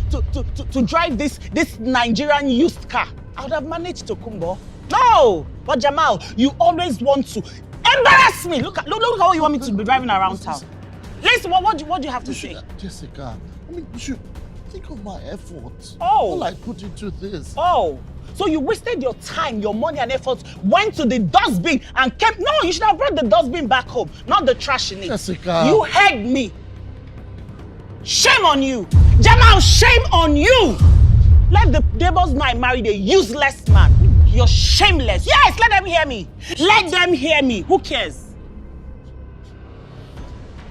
drive this Nigerian used car? I would have managed to Kumbo. No, but Jamal, you always want to embarrass me. Look how you want me to be driving around town. Listen, what do you have to say? Jessica, I mean, you should think of my efforts. Oh. All I put into this. Oh, so you wasted your time, your money and efforts, went to the dustbin and kept... No, you should have brought the dustbin back home, not the trash in it. Jessica. You heard me. Shame on you. Jamal, shame on you. Let the neighbors know I married a useless man. You're shameless. Yes, let them hear me. Let them hear me. Who cares?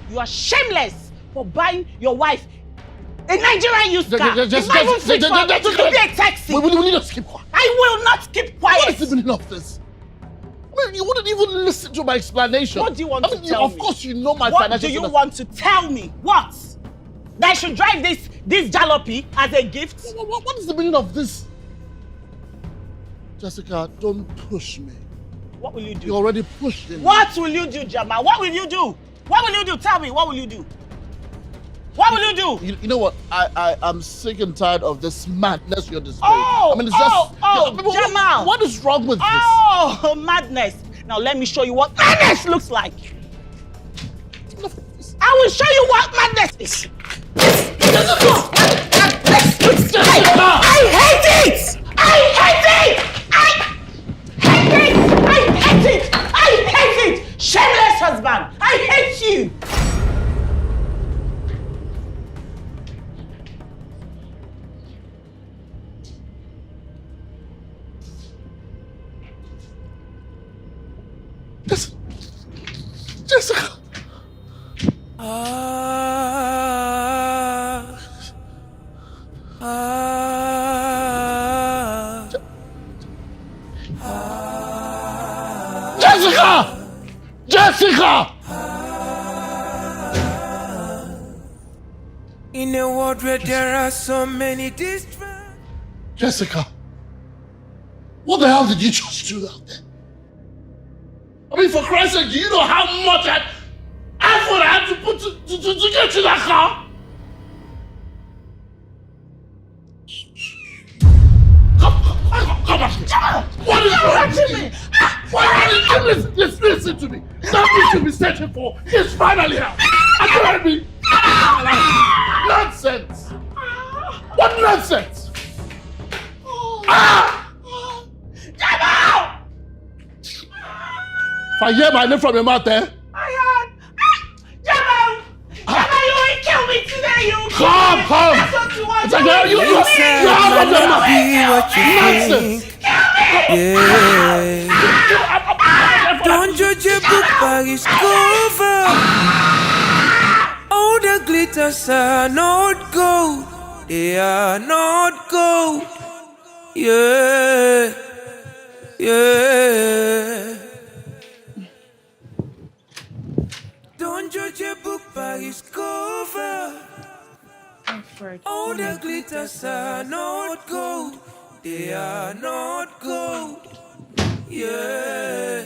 You are shameless for buying your wife a Nigerian used car. It's not even fit for be a taxi. We need to keep quiet. I will not keep quiet. What is the meaning of this? Well, you wouldn't even listen to my explanation. What do you want to tell me? Of course you know my What financial... do you want to tell me? What? That I should drive this jalopy as a gift? What is the meaning of this? Jessica, don't push me. What will you do? You already pushed me. What will you do, Jamal? What will you do? What will you do? Tell me, what will you do? What will you do? You know what? I'm sick and tired of this madness you're displaying. Oh, I mean, it's just... Jamal. What is wrong with this? Oh, madness. Now let me show you what madness looks like. I will show you what madness is. I hate it! I hate it! I hate it! Shameless husband! I hate you! Jessica! Jessica! Jessica! In a world where there are so many distractions. Jessica! What the hell did you just do out there? I mean, for Christ's sake, do you know how much effort I had to people to get in that car? Come on. What is wrong with me? Listen to me. That which you've been searching for is finally here. Are you me? Nonsense. What nonsense? Jamal! If I hear my name from your mouth, Jamal! Jamal, you will kill me today, you! Come! That's what you want to do! You have the mouth! Nonsense! Yeah. Don't judge a book by its cover. All the glitters are not gold. They are not gold. Yeah. Yeah. Don't judge a book by its cover. All the glitters are not gold. They are not gold. Yeah.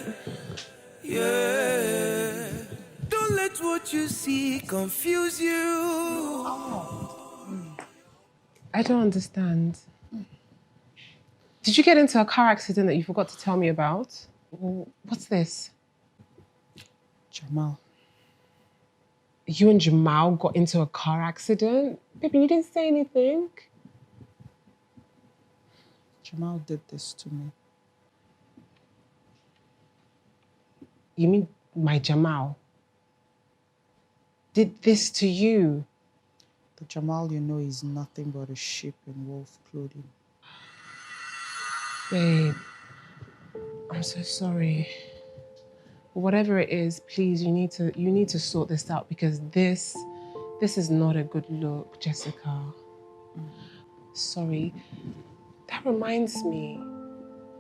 Yeah. Don't let what you see confuse you. I don't understand. Did you get into a car accident that you forgot to tell me about? What's this? Jamal. You and Jamal got into a car accident? Baby, you didn't say anything. Jamal did this to me. You mean my Jamal did this to you? The Jamal you know is nothing but a sheep in wolf clothing. Babe, I'm so sorry. Whatever it is, please, you need to sort this out because this is not a good look, Jessica. Sorry. That reminds me.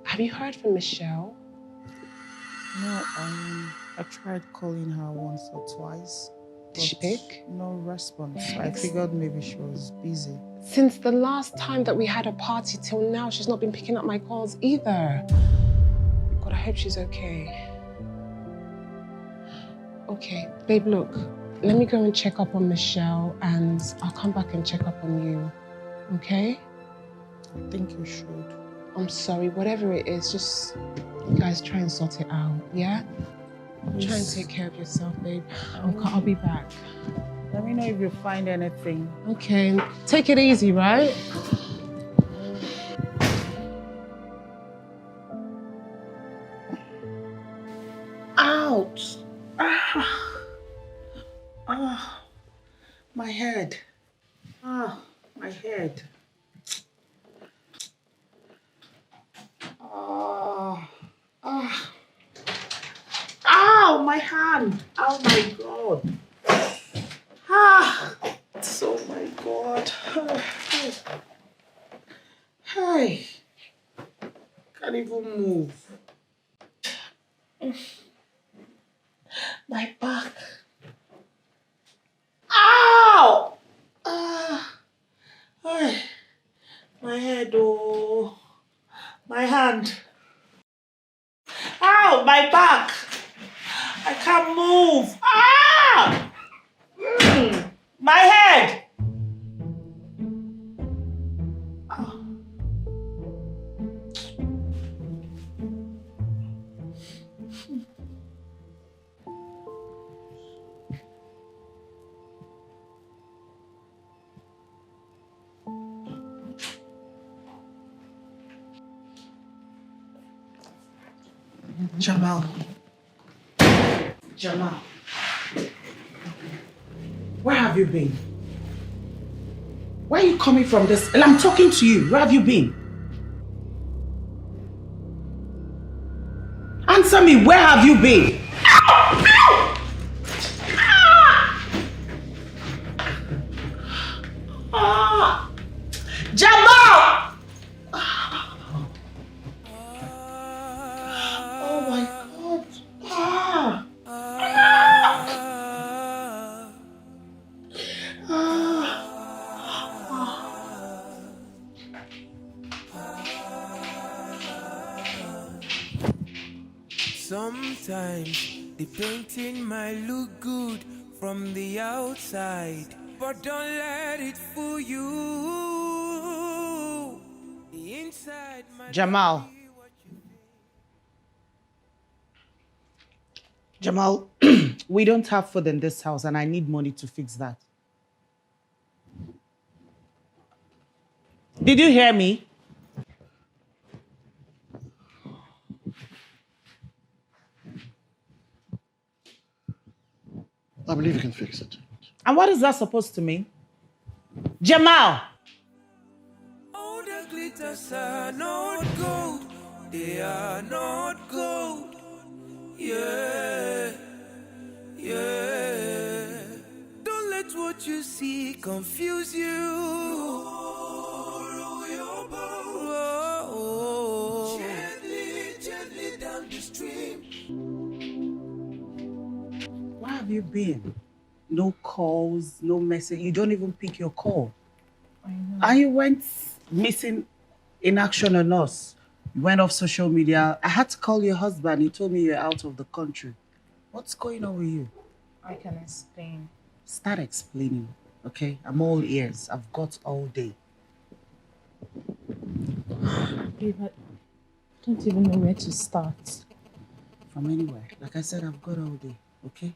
Have you heard from Michelle? No, I tried calling her once or twice. Did she pick? No response. I figured maybe she was busy. Since the last time that we had a party till now, she's not been picking up my calls either. God, I hope she's okay. Okay, babe, look, let me go and check up on Michelle and I'll come back and check up on you, okay? I think you should. I'm sorry, whatever it is, just you guys try and sort it out, yeah? Yes. Try and take care of yourself, babe. I'll be back. Let me know if you find anything. Okay, take it easy, right? Ouch! My head. My head. Ow, my hand. Oh my God. Oh my God. Hey. Can't even move. My back. Ow! My head, oh. My hand. Ow, my back. I can't move. My head. Jamal. Jamal. Where have you been? Where are you coming from this? And I'm talking to you. Where have you been? Answer me. Where have you been? Jamal! Oh my God. Sometimes the painting might look good from the outside. But don't let it fool you. The inside might Jamal. not be what you think. Jamal, we don't have food in this house and I need money to fix that. Did you hear me? I believe you can fix it. And what is that supposed to mean? Jamal! All the glitters are not gold. They are not gold. Yeah, yeah. Don't let what you see confuse you. Roll your boat. Oh. Gently, gently down the stream. Where have you been? No calls, no message. You don't even pick your call. I know. And you went missing in action on us. You went off social media. I had to call your husband. He told me you're out of the country. What's going on with you? I can explain. Start explaining, okay? I'm all ears. I've got all day. Babe, I don't even know where to start. From anywhere. Like I said, I've got all day, okay?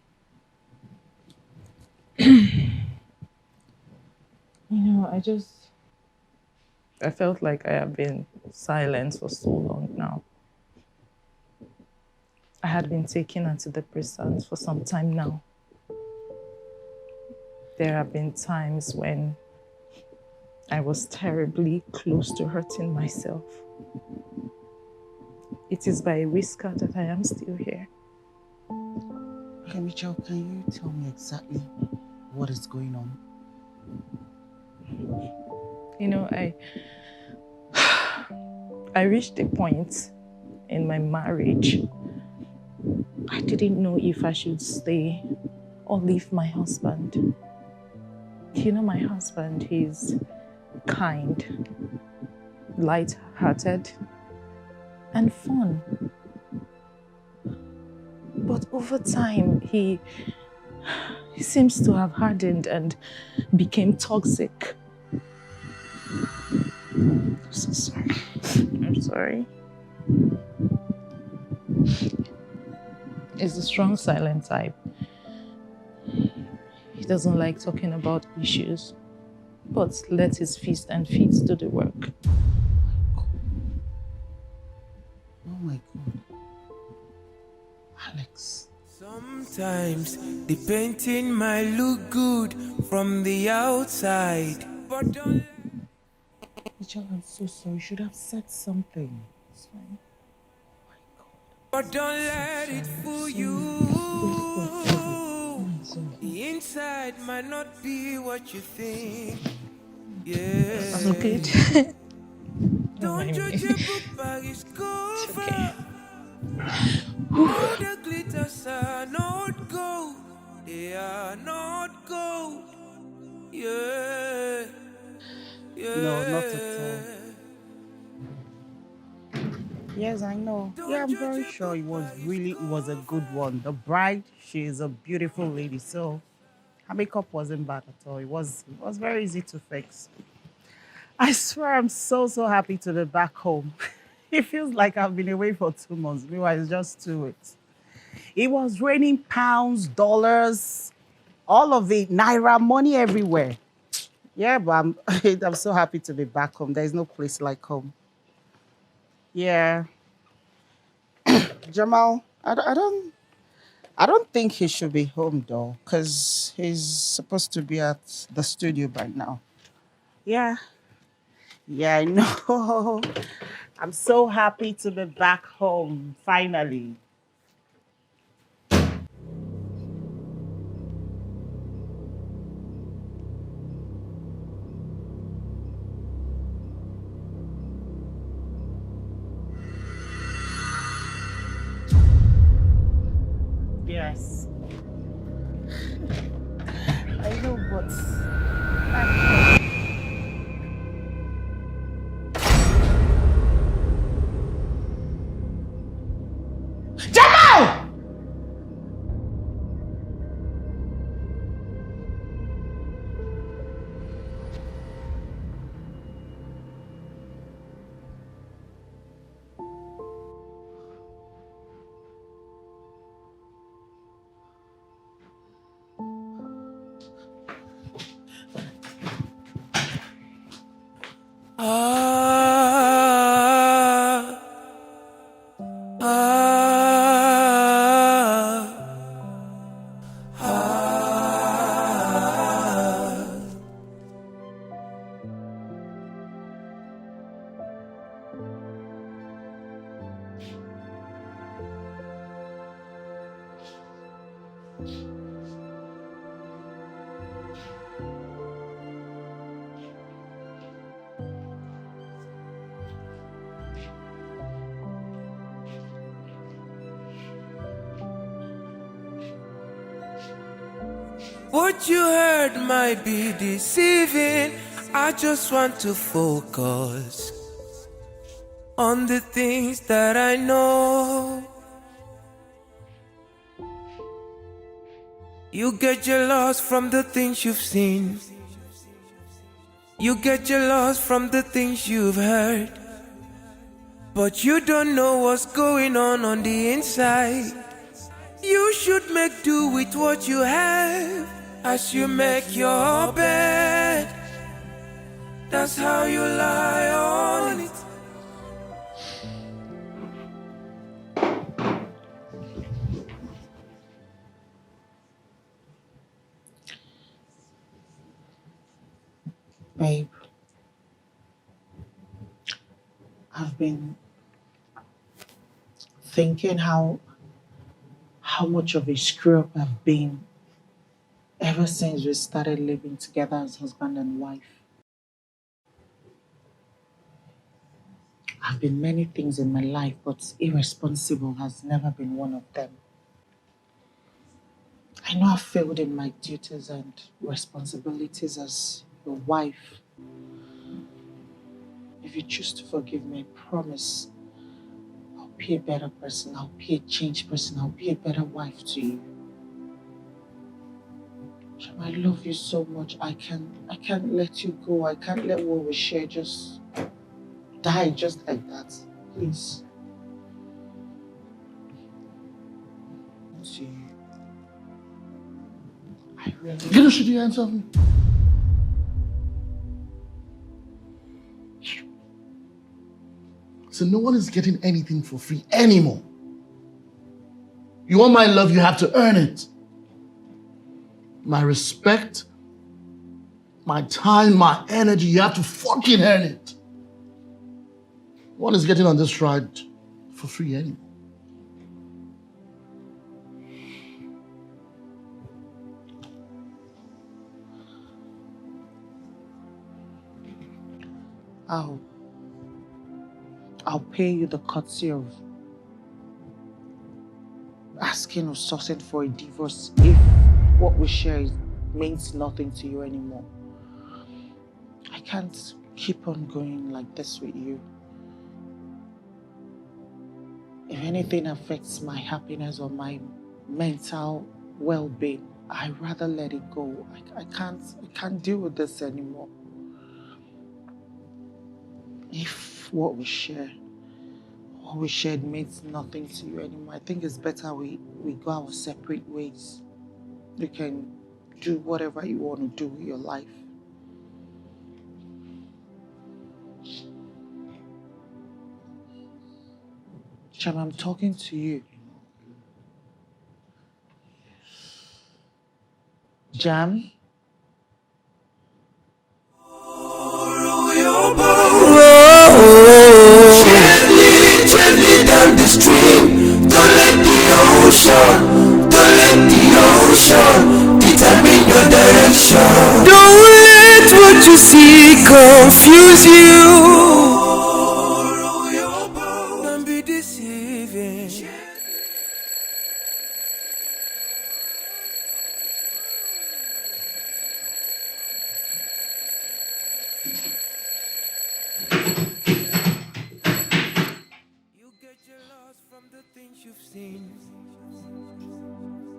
I felt like I have been silent for so long now. I had been taking antidepressants for some time now. There have been times when I was terribly close to hurting myself. It is by a whisker that I am still here. Okay, Mitchell, can you tell me exactly what is going on? You know, I reached a point in my marriage. I didn't know if I should stay or leave my husband. You know, my husband, he's kind, light-hearted, and fun. But over time, he seems to have hardened and became toxic. I'm so sorry. I'm sorry. He's a strong, silent type. He doesn't like talking about issues, but let his feast and feet do the work. Oh my God. Alex. Sometimes the painting might look good from the outside, but don't. Mitchell, I'm so sorry. You should have said something. It's fine. But don't let it fool you. The inside might not be what you think. Yeah. I'm good. Don't judge a book by its cover. Okay. All the glitters are not gold. They are not gold. Yeah. Yeah. No, not at all. Yes, I know. Yeah, I'm very sure it was a good one. The bride, she is a beautiful lady, so her makeup wasn't bad at all. It was very easy to fix. I swear I'm so happy to be back home. It feels like I've been away for 2 months. Meanwhile, it's just 2 weeks. It was raining pounds, dollars, all of it, naira, money everywhere. Yeah, but I'm so happy to be back home. There's no place like home. Yeah. Jamal, I don't think he should be home though, because he's supposed to be at the studio by now. Yeah. Yeah, I know. I'm so happy to be back home, finally. Yes. I know, but Jamal! Ah, ah, ah. What you heard might be deceiving. I just want to focus on the things that I know. You get jealous from the things you've seen. You get jealous from the things you've heard. But you don't know what's going on the inside. You should make do with what you have. As you make your bed, that's how you lie on it. Babe, I've been thinking how much of a screw up I've been ever since we started living together as husband and wife. I've been many things in my life, but irresponsible has never been one of them. I know I've failed in my duties and responsibilities as your wife. If you choose to forgive me, I promise I'll be a better person. I'll be a changed person. I'll be a better wife to you. Shem, I love you so much. I can't let you go. I can't let what we share just die just like that. Please. To you. I really. Get a shitty hands off me. So no one is getting anything for free anymore. You want my love, you have to earn it. My respect, my time, my energy, you have to fucking earn it. No one is getting on this ride for free anymore. I'll pay you the courtesy of asking or sourcing for a divorce if what we share means nothing to you anymore. I can't keep on going like this with you. If anything affects my happiness or my mental well-being, I'd rather let it go. I can't deal with this anymore. If what we shared means nothing to you anymore, I think it's better we go our separate ways. You can do whatever you want to do with your life. Cham, I'm talking to you. Jam? Gently down the stream. Don't let the ocean determine your direction. Don't let what you see confuse you. Don't be deceiving.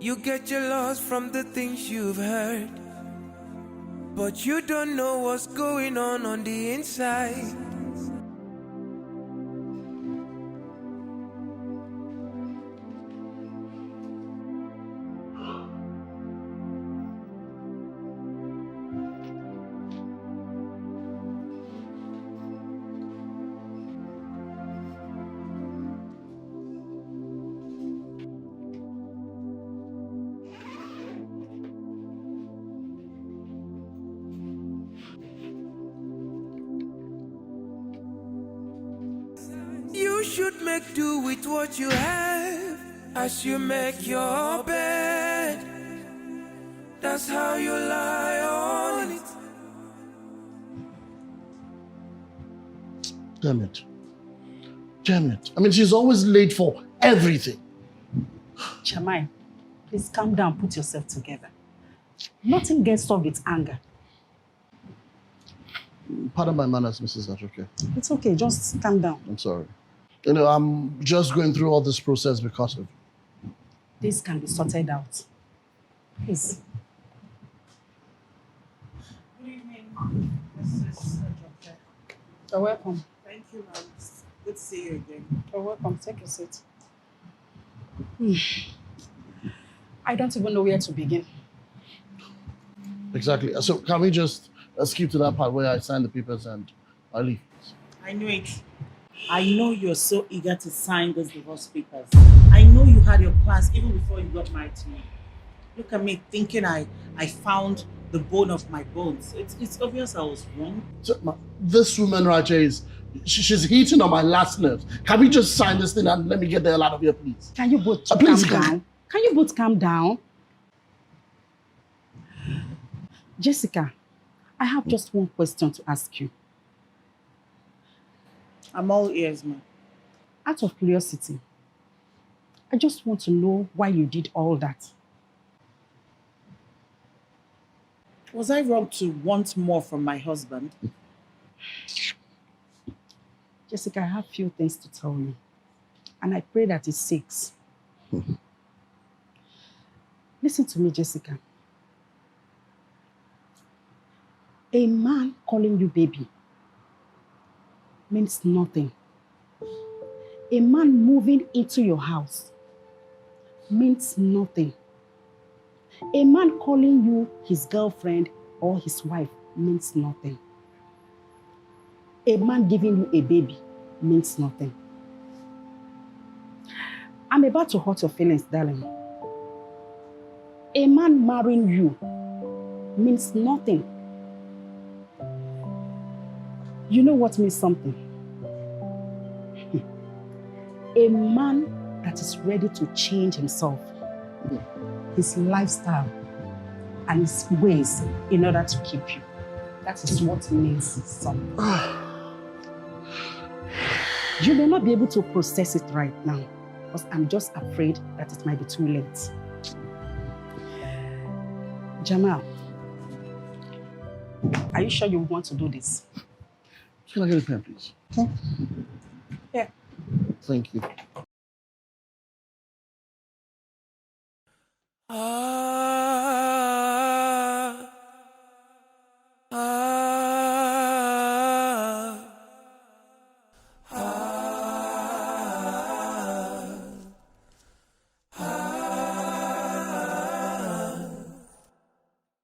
You get jealous from the things you've heard, but you don't know what's going on the inside. should make do with what you have. As you make your bed, that's how you lie on it. Damn it. Damn it. I mean, she's always late for everything. Chamai, please calm down, put yourself together. Nothing gets solved with anger. Pardon my manners, Mrs. Ajoke. It's okay, just calm down. I'm sorry. You know, I'm just going through all this process because of you. This can be sorted out. Please. Good evening, Mrs. Ajoke. You're welcome. Thank you, ma'am. Good to see you again. You're welcome. Take your seat. I don't even know where to begin. Exactly. So can we just skip to that part where I sign the papers and I leave? I knew it. I know you're so eager to sign those divorce papers. I know you had your plans even before you got married to me. Look at me thinking I found the bone of my bones. It's obvious I was wrong. So, this woman right here she's hitting on my last nerves. Can we just sign this thing and let me get the hell out of here, please? Can you both calm down? Can you both calm down? Jessica, I have just one question to ask you. I'm all ears, ma'am. Out of curiosity, I just want to know why you did all that. Was I wrong to want more from my husband? Jessica, I have few things to tell you, and I pray that it sticks. Listen to me, Jessica. A man calling you baby means nothing. A man moving into your house means nothing. A man calling you his girlfriend or his wife means nothing. A man giving you a baby means nothing. I'm about to hurt your feelings, darling. A man marrying you means nothing. You know what means something? A man that is ready to change himself, his lifestyle, and his ways in order to keep you. That is what means something. You may not be able to process it right now, because I'm just afraid that it might be too late. Jamal, are you sure you want to do this? Can I get a pen, please? Huh? Yeah. Thank you.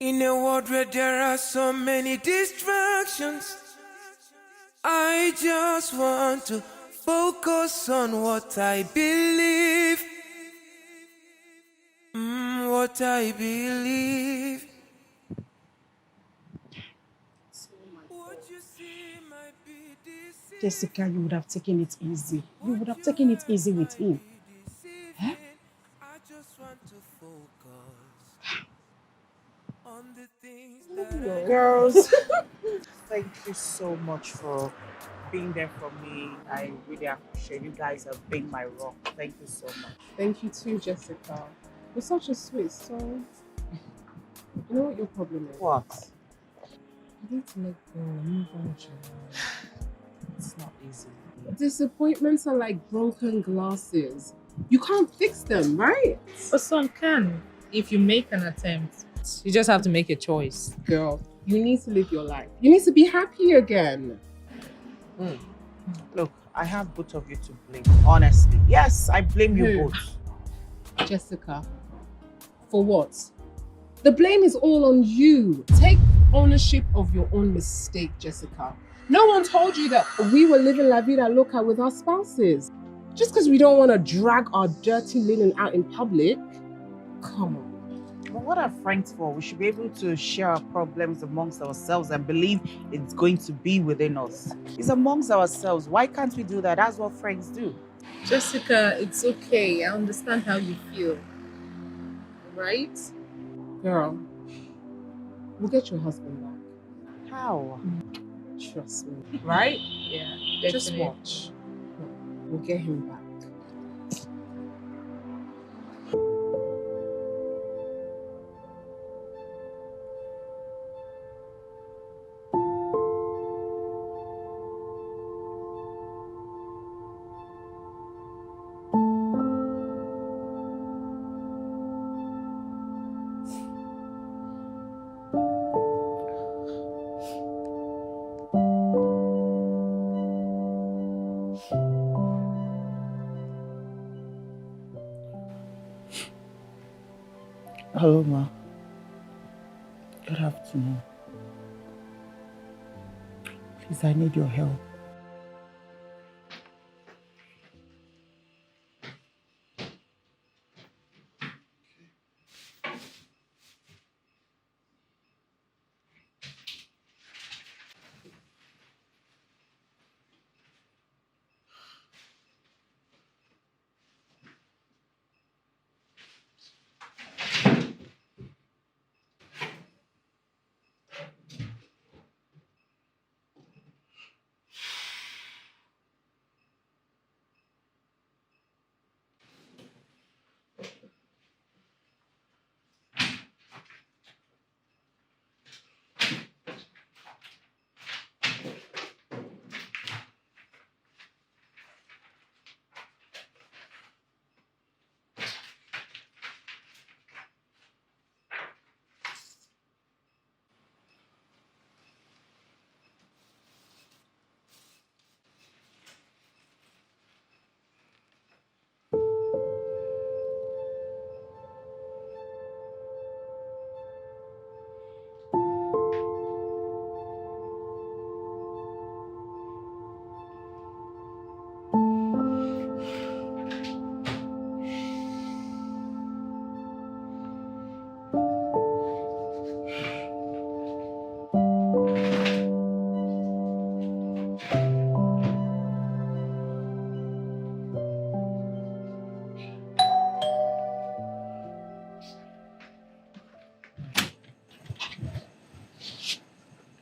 In a world where there are so many distractions, I just want to focus on what I believe. What I believe. Jessica, you would have taken it easy. You would have taken it easy with him. Huh? I just want to focus on the things Girls, thank you so much for being there for me. I really appreciate you guys have been my rock. Thank you so much. Thank you too, Jessica. You're such a sweet soul. You know what your problem is? What? You need to let go and move on, Jamal. It's not easy. Disappointments are like broken glasses. You can't fix them, right? But some can, if you make an attempt. You just have to make a choice. Girl, you need to live your life. You need to be happy again. Look, I have both of you to blame, honestly. Yes, I blame you both. Jessica, for what? The blame is all on you. Take ownership of your own mistake, Jessica. No one told you that we were living la vida loca with our spouses. Just because we don't want to drag our dirty linen out in public. Come on. But what are friends for? We should be able to share our problems amongst ourselves and believe it's going to be within us. It's amongst ourselves. Why can't we do that? That's what friends do. Jessica, it's okay. I understand how you feel. Right? Girl, we'll get your husband back. How? Trust me. Right? Yeah, Just definitely. watch. We'll get him back. Hello, Ma. Good afternoon. Please, I need your help.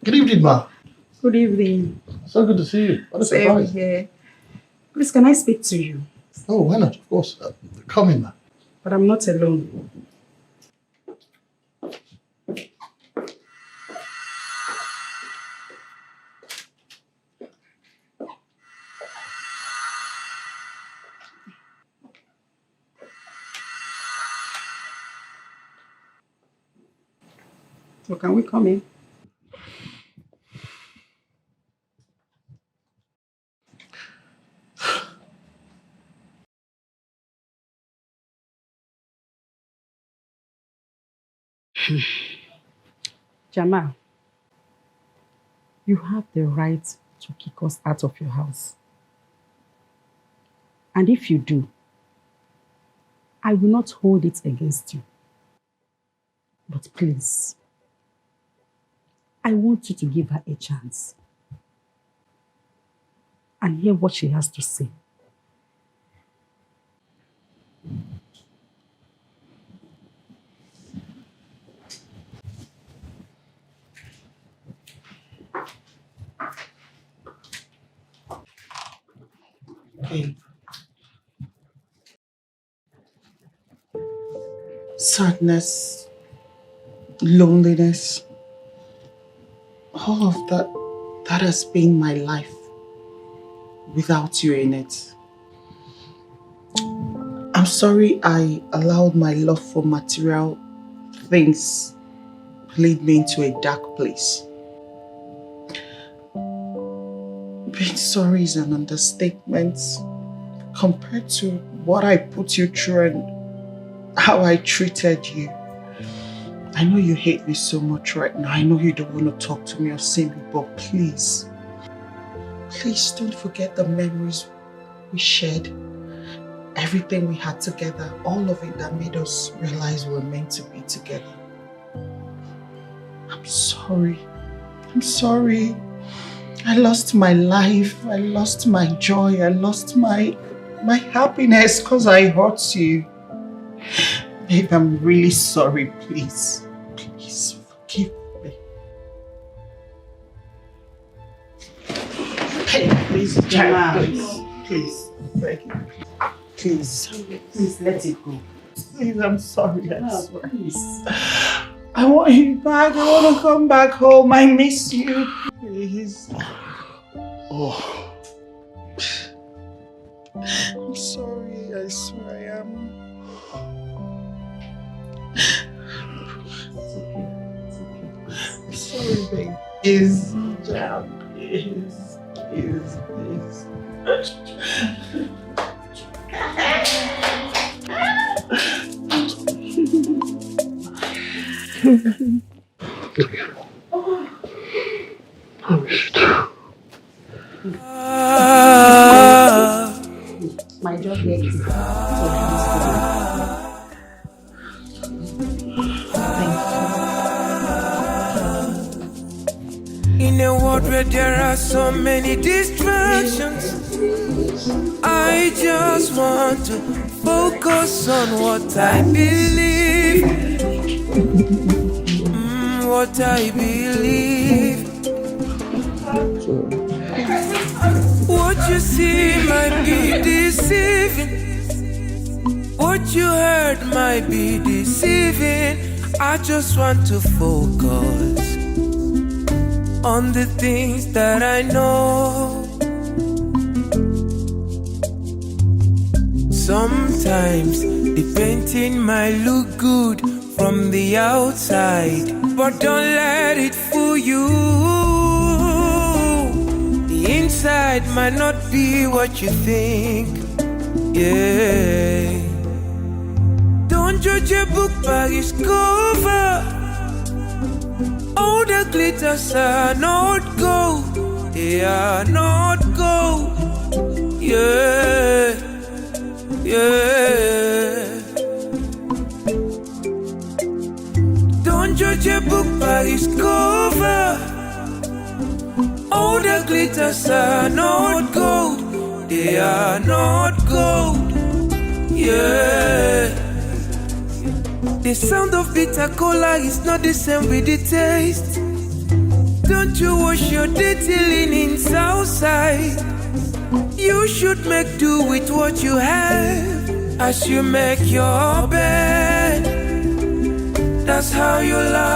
Good evening, Ma. Good evening. So good to see you. What a Same surprise. here. Please, can I speak to you? Oh, why not? Of course. Come in, Ma. But I'm not alone. So can we come in? Jamal, you have the right to kick us out of your house. And if you do, I will not hold it against you. But please, I want you to give her a chance and hear what she has to say. Okay. Sadness, loneliness, all of that has been my life without you in it. I'm sorry I allowed my love for material things lead me into a dark place. Being sorry is an understatement compared to what I put you through and how I treated you. I know you hate me so much right now. I know you don't want to talk to me or see me, but please don't forget the memories we shared. everything we had together, all of it that made us realize we were meant to be together. I'm sorry. I'm sorry. I lost my life. I lost my joy. I lost my happiness because I hurt you. Babe, I'm really sorry. Please. Please forgive me. Hey, please, Jana. Please. Beg you. Please. Please let it go. Please, I'm sorry. I swear. Please. I want you back. I want to come back home. I miss you. Please. Oh. I'm sorry. I swear I am. It's okay. It's okay. I'm sorry, babe. Please, Jam. Please. Please. My job here is In a world where there are so many distractions, I just want to focus on what I believe. What I believe. What you see might be deceiving. What you heard might be deceiving. I just want to focus on the things that I know. Sometimes the painting might look good from the outside, but don't let it fool you. The inside might not be what you think. Yeah. Don't judge a book by its cover. All the glitters are not gold. They are not gold. Yeah. Yeah. Don't judge a book by its cover. All the glitters are not gold. They are not gold. Yeah. The sound of bitter cola is not the same with the taste. Don't you wash your dirty linens outside? You should make do with what you have as you make your bed. That's how you love.